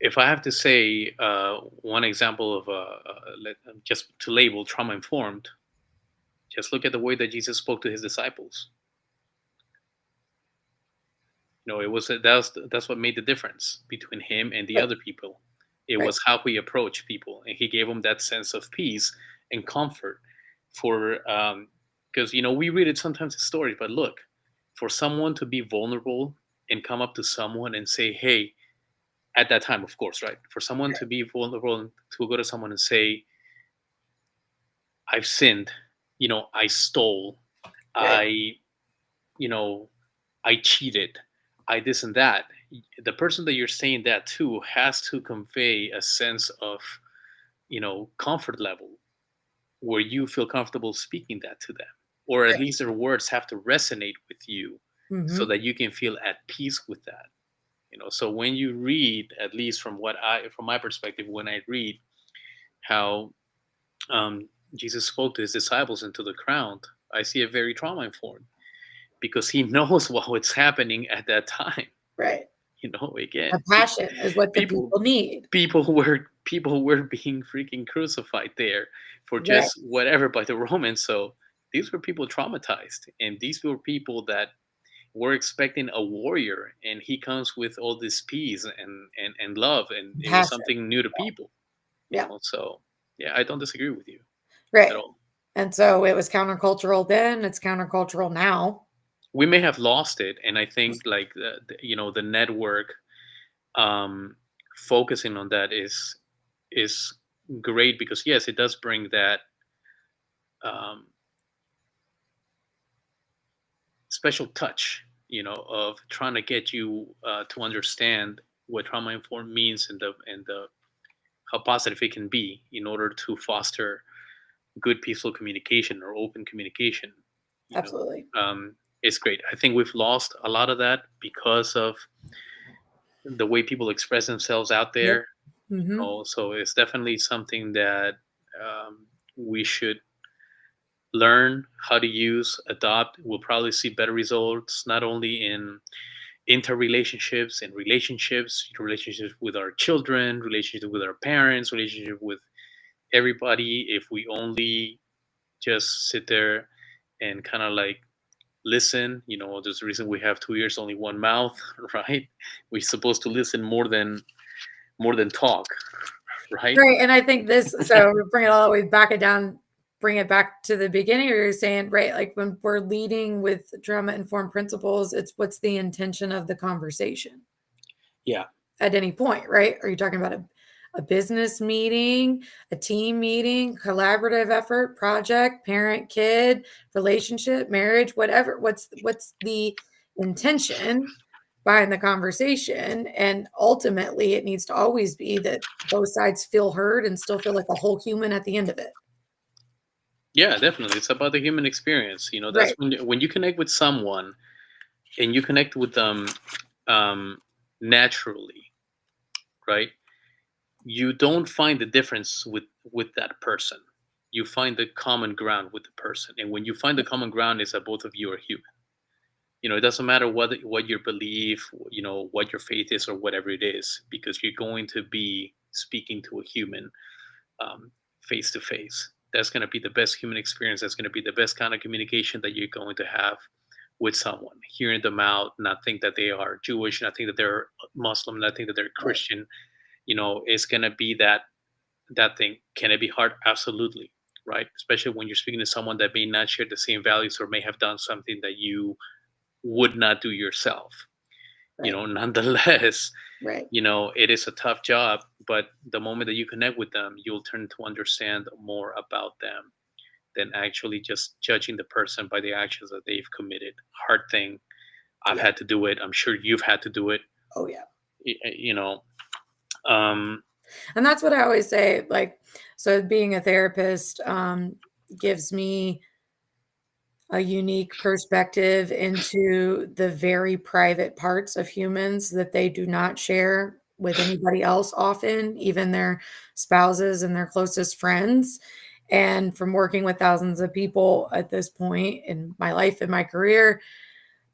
if I have to say one example of just to label trauma informed, just look at the way that Jesus spoke to his disciples. It was that's what made the difference between him and the
Right.
other people. It
Right.
was how he approached people, and he gave them that sense of peace and comfort. For because we read it sometimes in stories, but look, for someone to be vulnerable and come up to someone and say, "Hey," at that time, of course, right? For someone to be vulnerable and to go to someone and say, "I've sinned," I stole,
Right.
I, you know, I cheated, I this and that. The person that you're saying that to has to convey a sense of, comfort level where you feel comfortable speaking that to them, or at
Right.
least their words have to resonate with you so
Mm-hmm.
that you can feel at peace with that. So when you read, at least from my perspective, when I read how Jesus spoke to his disciples into the crowd, I see it very trauma informed because he knows what was happening at that time.
Right.
Again,
Compassion is what the
people
people need.
people were being freaking crucified there for
Right.
just whatever by the Romans. So these were people traumatized, and these were people that were expecting a warrior, and he comes with all this peace and love, and it was
Compassion.
something new to people.
Yeah.
So yeah, I don't disagree with you at
Right.
all.
And so it was countercultural then, it's countercultural now.
We may have lost it, and I think like the network um focusing on that is great, because yes, it does bring that um special touch, of trying to get you to understand what trauma informed means, and the how positive it can be in order to foster good peaceful communication or open communication. you know
Absolutely.
it's great. I think we've lost a lot of that because of the way people express themselves out
Yep.
there.
Mm-hmm.
So it's definitely something that we should learn how to use, adopt. We'll probably see better results not only in interrelationships and relationships with our children, relationships with our parents, relationship with everybody, if we only just sit there and kind of like listen. There's a reason we have 2 ears, only one mouth, right? We're supposed to listen more than talk, right?
Right. And I think so we bring it all the way back it down bring it back to the beginning, or you're saying, right, like when we're leading with trauma informed principles, it's what's the intention of the conversation
Yeah.
at any point, right? Are you talking about a business meeting, a team meeting, collaborative effort, project, parent, kid, relationship, marriage, whatever? What's the intention behind the conversation? And ultimately, it needs to always be that both sides feel heard and still feel like a whole human at the end of it.
Yeah, definitely. It's about the human experience. That's
Right.
when you connect with someone and you connect with them um, naturally, right? You don't find the difference with that person. You find the common ground with the person, and when you find the common ground is that both of you are human. It doesn't matter what your belief, what your faith is, or whatever it is, because you're going to be speaking to a human face to face. That's going to be the best human experience. That's going to be the best kind of communication that you're going to have with someone. Hearing them out, not think that they are Jewish, not think that they're Muslim, not think that they're
Right.
Christian. It's going to be that thing. Can it be hard? Absolutely, right? Especially when you're speaking to someone that may not share the same values or may have done something that you would not do yourself.
Right.
Nonetheless,
Right.
it is a tough job, but the moment that you connect with them, you'll turn to understand more about them than actually just judging the person by the actions that they've committed. Hard thing. I've
Yeah.
had to do it. I'm sure you've had to do it.
Oh, yeah.
y- You know, um,
And that's what I always say. Like, so being a therapist gives me a unique perspective into the very private parts of humans that they do not share with anybody else often, even their spouses and their closest friends. And from working with thousands of people at this point in my life and my career,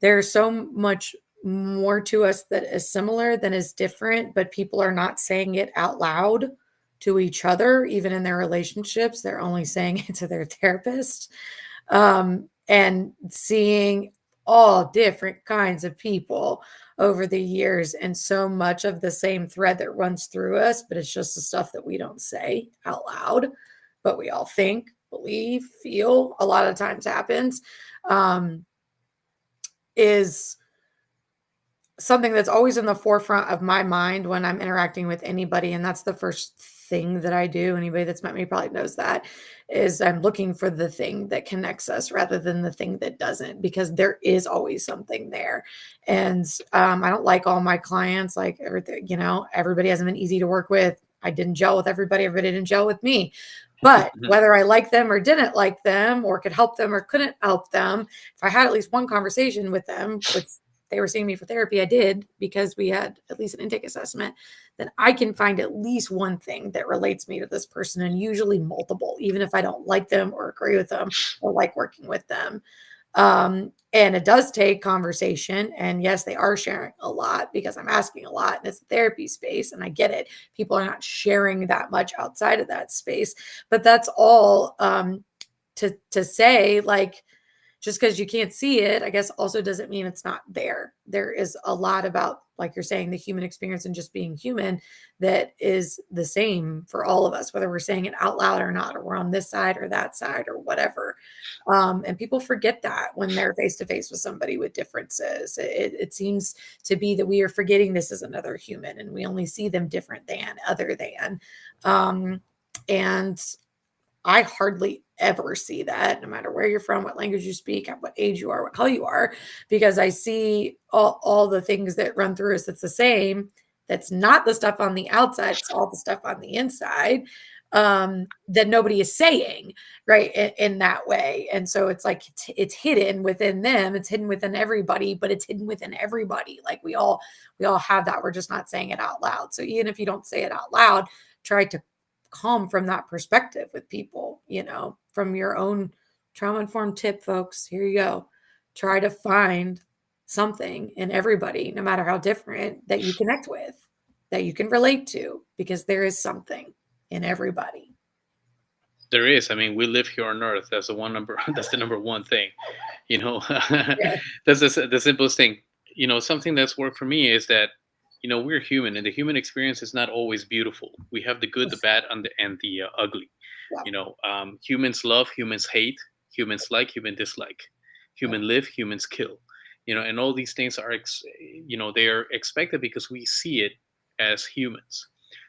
there's so much more to us that is similar than is different, but people are not saying it out loud to each other, even in their relationships. They're only saying it to their therapist. And seeing all different kinds of people over the years, and so much of the same thread that runs through us, but it's just the stuff that we don't say out loud, but we all think, believe, feel a lot of times happens. Um, is something that's always in the forefront of my mind when I'm interacting with anybody, and that's the first thing that I do. Anybody that's met me probably knows that, is I'm looking for the thing that connects us rather than the thing that doesn't, because there is always something there. And I don't like all my clients, like everything, everybody hasn't been easy to work with. I didn't gel with everybody. Everybody didn't gel with me. But whether I like them or didn't like them, or could help them or couldn't help them, if I had at least one conversation with them, which they were seeing me for therapy, I did, because we had at least an intake assessment, then I can find at least one thing that relates me to this person, and usually multiple, even if I don't like them or agree with them or like working with them. And it does take conversation. And yes, they are sharing a lot because I'm asking a lot, and it's a therapy space. And I get it. People are not sharing that much outside of that space. But that's all to say, like, just because you can't see it, I guess also doesn't mean it's not there. There is a lot about, like you're saying, the human experience and just being human that is the same for all of us, whether we're saying it out loud or not, or we're on this side or that side or whatever. And people forget that when they're face to face with somebody with differences. It seems to be that we are forgetting this is another human, and we only see them different than, other than. And I hardly ever see that, no matter where you're from, what language you speak, at what age you are, what color you are, because I see all the things that run through us that's the same. That's not the stuff on the outside, it's all the stuff on the inside, that nobody is saying, right, in that way. And so it's like it's hidden within them, it's hidden within everybody, but it's hidden within everybody. Like we all have that. We're just not saying it out loud. So even if you don't say it out loud, try to calm from that perspective with people, from your own trauma informed tip, folks. Here you go. Try to find something in everybody, no matter how different, that you connect with, that you can relate to, because there is something in everybody.
there is. I mean, we live here on Earth. That's the one number. That's the number one thing. You know,
Yeah.
that's the simplest thing. Something that's worked for me is that we're human, and the human experience is not always beautiful. We have the good, the bad, and the ugly.
Yeah.
Humans love, humans hate, humans like, human dislike, human live, humans kill. And all these things are, they are expected because we see it as humans.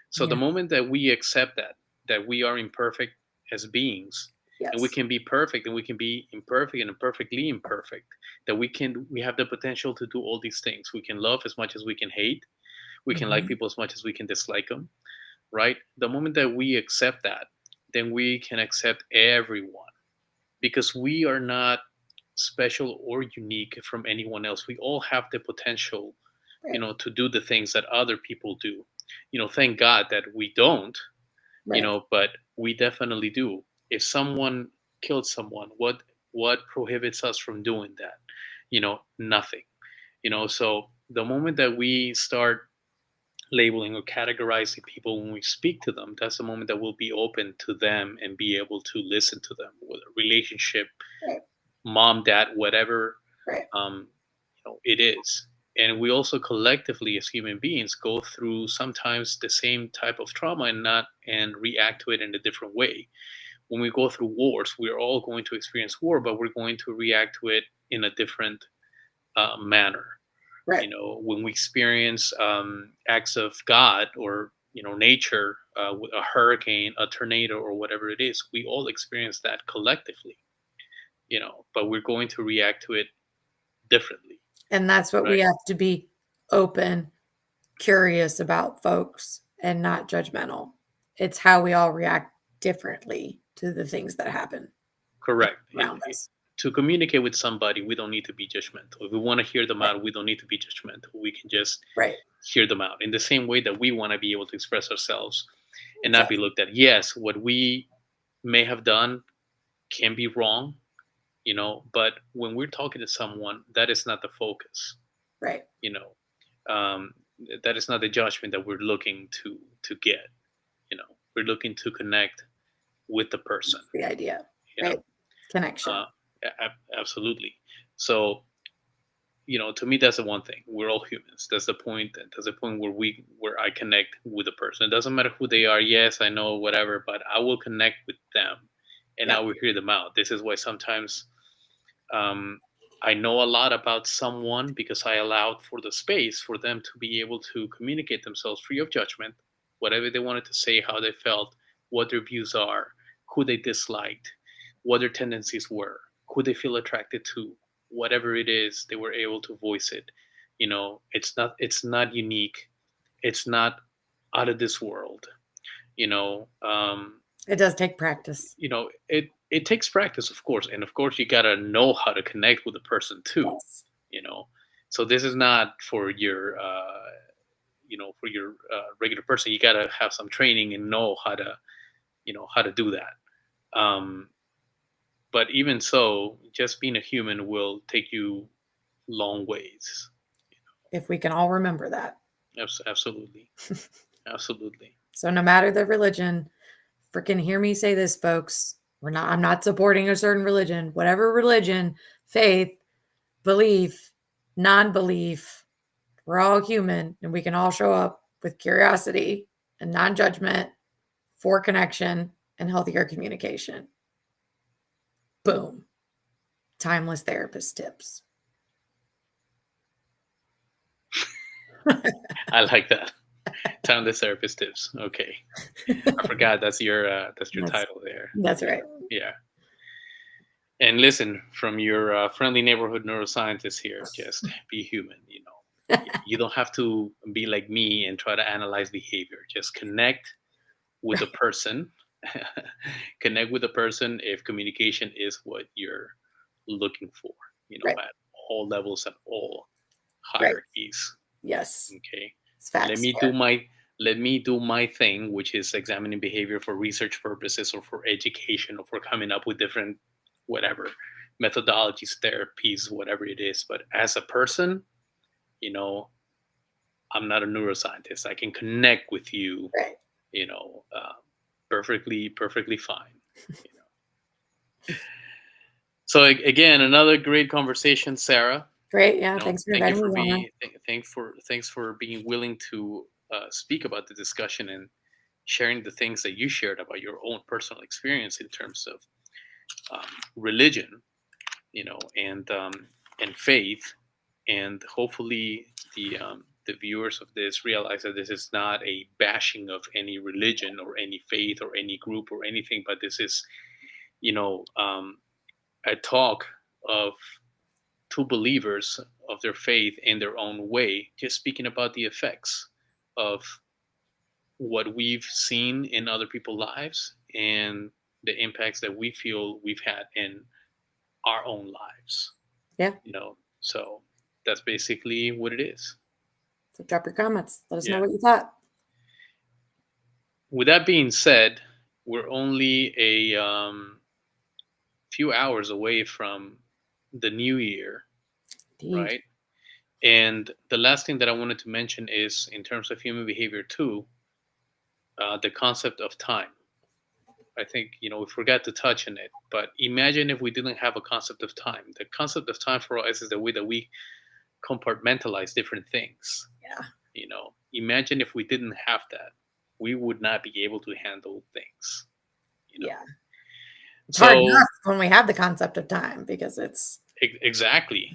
So the
Yeah.
moment that we accept that we are imperfect as beings, and we
Yes.
can be perfect, and we can be imperfect and perfectly imperfect, that we have the potential to do all these things. We can love as much as we can hate. We can like
Mhm.
people as much as we can dislike them, right? The moment that we accept that, then we can accept everyone, because we are not special or unique from anyone else. We all have the potential,
Right.
to do the things that other people do. Thank God that we don't,
Right.
but we definitely do. If someone killed someone, what prohibits us from doing that? Nothing. So the moment that we start labeling or categorizing people when we speak to them, that's the moment that we'll be open to them and be able to listen to them with a relationship,
Right.
mom, dad, whatever,
Right.
it is. And we also collectively as human beings go through sometimes the same type of trauma and react to it in a different way. When we go through wars, we're all going to experience war, but we're going to react to it in a different manner.
Right.
When we experience acts of God or nature, with a hurricane, a tornado, or whatever it is, we all experience that collectively. But we're going to react to it differently,
And that's what we
right?
have to be open, curious about, folks, and not judgmental. It's how we all react differently to the things that happen
Correct.
around us.
To communicate with somebody, we don't need to be judgmental. If we want to hear them
Right.
out, we don't need to be judgmental. We can just
Right.
hear them out in the same way that we want to be able to express ourselves and not be
Exactly.
looked at. Yes, what we may have done can be wrong, but when we're talking to someone, that is not the focus.
Right.
you know um, that is not the judgment that we're looking to get. We're looking to connect with the person.
That's the idea.
you know
Right. Connection.
uh, Absolutely. So, to me, that's the one thing. We're all humans. That's the point where I connect with a person. It doesn't matter who they are. Yes, I know, whatever, but I will connect with them, and I
Yeah.
will hear them out. This is why sometimes, um, I know a lot about someone because I allowed for the space for them to be able to communicate themselves free of judgment, whatever they wanted to say, how they felt, what their views are, who they disliked, what their tendencies were, who they feel attracted to, whatever it is, they were able to voice it. It's not unique. It's not out of this world. You know,
It does take practice.
it takes practice, of course, and of course you gotta know how to connect with a person too.
Yes.
you know so this is not for your regular person. You gotta have some training and know how to do that. But even so, just being a human will take you long ways.
If we can all remember that.
Absolutely. Absolutely.
So no matter the religion, freaking hear me say this, folks. I'm not supporting a certain religion, whatever religion, faith, belief, non-belief, we're all human and we can all show up with curiosity and non-judgment for connection and healthier communication. Boom. Timeless therapist tips.
I like that. Timeless therapist tips. Okay. I forgot that's your
That's,
title there.
that's right.
Yeah. And listen, from your friendly neighborhood neuroscientist here, just be human. You don't have to be like me and try to analyze behavior. Just connect with the
Right.
person. Connect with the person if communication is what you're looking for,
Right.
at all levels, at all
Right.
hierarchies.
Yes.
Okay.
It's
Let
facts
me do
here.
my let me do my thing, which is examining behavior for research purposes or for education or for coming up with different whatever methodologies, therapies, whatever it is. But as a person, you know, I'm not a neuroscientist. I can connect with you,
Right.
you know, uh, perfectly fine. You know. So again, another great conversation, Sarah.
Great. Yeah.
You know,
Thanks for
thank you
inviting
for
me on.
being thanks for being willing to speak about the discussion and sharing the things that you shared about your own personal experience in terms of religion, and faith, and hopefully the viewers of this realize that this is not a bashing of any religion or any faith or any group or anything, but this is, you know, um, a talk of two believers of their faith in their own way, just speaking about the effects of what we've seen in other people's lives and the impacts that we feel we've had in our own lives.
Yeah.
So that's basically what it is.
So drop your comments. Let us know
Yeah.
what you thought.
With that being said, we're only a few hours away from the new year,
Indeed.
right? And the last thing that I wanted to mention is, in terms of human behavior too, the concept of time. I think, we forgot to touch on it, but imagine if we didn't have a concept of time. The concept of time for us is the way that we compartmentalize different things.
Yeah.
Imagine if we didn't have that, we would not be able to handle things.
Yeah. It's hard
So
enough when we have the concept of time because it's
exactly.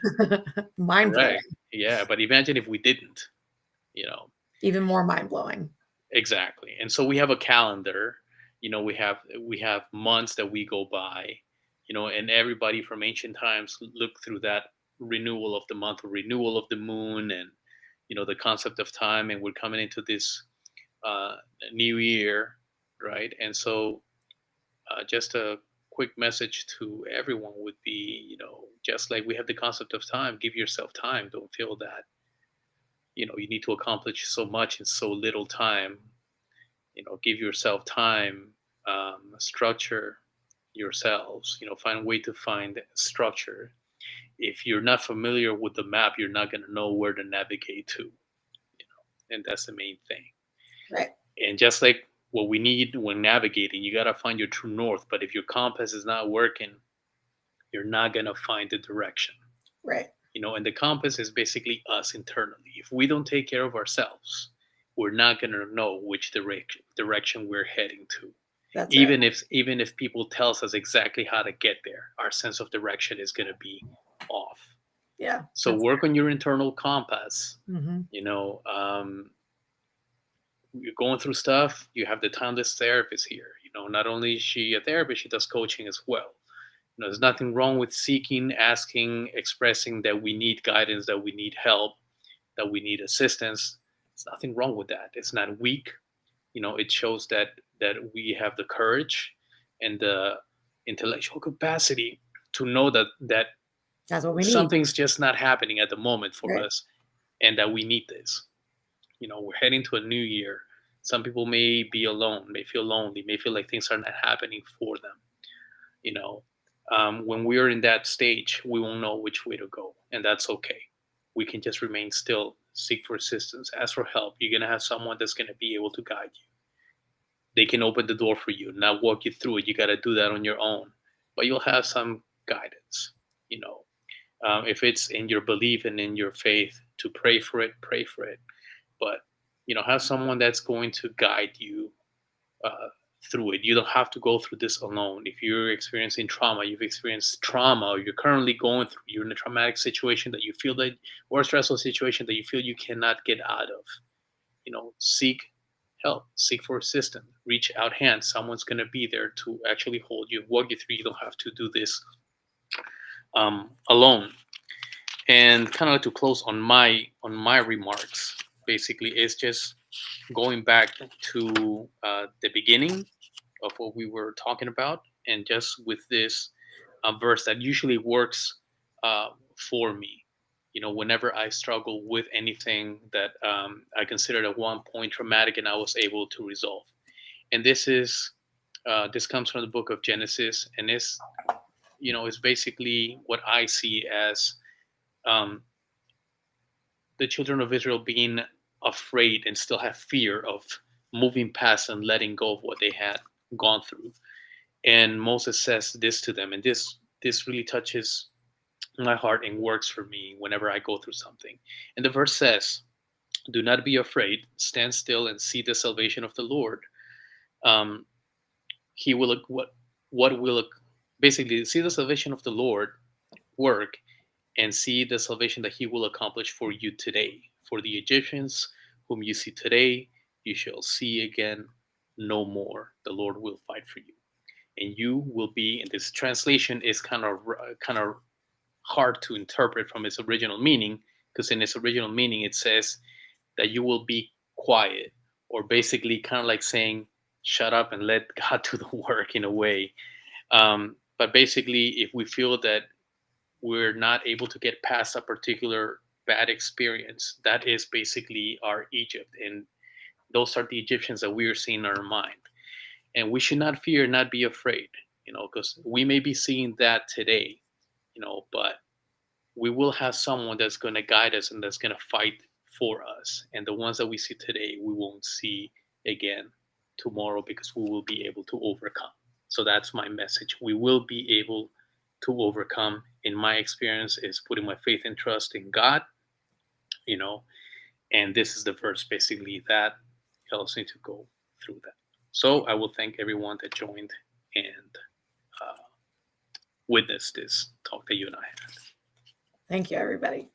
mind blowing.
Correct. Yeah, but imagine if we didn't.
Even more mind blowing.
Exactly. And so we have a calendar. We have months that we go by. And everybody from ancient times looked through that renewal of the month or renewal of the moon, and the concept of time. And we're coming into this uh, new year, right? And so just a quick message to everyone would be, just like we have the concept of time, give yourself time. Don't feel that you need to accomplish so much in so little time. Give yourself time. Structure yourselves. Find a way to find structure. If you're not familiar with the map, you're not going to know where to navigate to. And that's the main thing.
Right.
And just like what we need when navigating, you got to find your true north. But if your compass is not working, you're not going to find the direction.
Right.
And the compass is basically us internally. If we don't take care of ourselves, we're not going to know which direction we're heading to.
That's
even
right.
even if people tells us exactly how to get there, our sense of direction is going to be off.
Yeah.
So work on your internal compass.
Mm-hmm.
You're going through stuff, you have the timeless therapist here. Not only is she a therapist, she does coaching as well. There's nothing wrong with seeking, asking, expressing that we need guidance, that we need help, that we need assistance. There's nothing wrong with that. It's not weak. It shows that we have the courage and the intellectual capacity to know that
That's what we need.
something's just not happening at the moment for
Right.
us, and that we need this. We're heading to a new year. Some people may be alone, may feel lonely, may feel like things are not happening for them. When we're in that stage, we won't know which way to go, and that's okay. We can just remain still, seek for assistance, ask for help. You're going to have someone that's going to be able to guide you. They can open the door for you, not walk you through it. You got to do that on your own, but you'll have some guidance. If it's in your belief and in your faith to pray for it, pray for it. But have someone that's going to guide you through it. You don't have to go through this alone. If you're experiencing trauma, you've experienced trauma, or you're currently going through, you're in a traumatic situation that you feel that, or a stressful situation that you feel you cannot get out of, seek help, seek for assistance, reach out hands. Someone's going to be there to actually hold you, walk you through. You don't have to do this alone. And kind of to close on my remarks, basically, is just going back to the beginning of what we were talking about, and just with this verse that usually works for me. Whenever I struggle with anything that I considered at one point traumatic, and I was able to resolve. And this comes from the book of Genesis, and is basically what I see as the children of Israel being afraid and still have fear of moving past and letting go of what they had gone through. And Moses says this to them, and this really touches my heart and works for me whenever I go through something. And the verse says, "Do not be afraid. Stand still and see the salvation of the Lord." Um, he will what will basically see the salvation of the Lord work, and see the salvation that He will accomplish for you today. For the Egyptians whom you see today, you shall see again no more. The Lord will fight for you, and you will be. And this translation is kind of hard to interpret from its original meaning, because in its original meaning it says that you will be quiet, or basically kind of like saying, "Shut up and let God do the work," in a way. But basically, if we feel that we're not able to get past a particular bad experience, that is basically our Egypt. And those are the Egyptians that we are seeing in our mind. And we should not fear, not be afraid, because we may be seeing that today, but we will have someone that's going to guide us and that's going to fight for us. And the ones that we see today, we won't see again tomorrow, because we will be able to overcome. So that's my message. We will be able to overcome. In my experience, is putting my faith and trust in God, you know, and this is the verse basically that helps me to go through that. So I will thank everyone that joined and witnessed this talk that you and I had.
Thank you, everybody.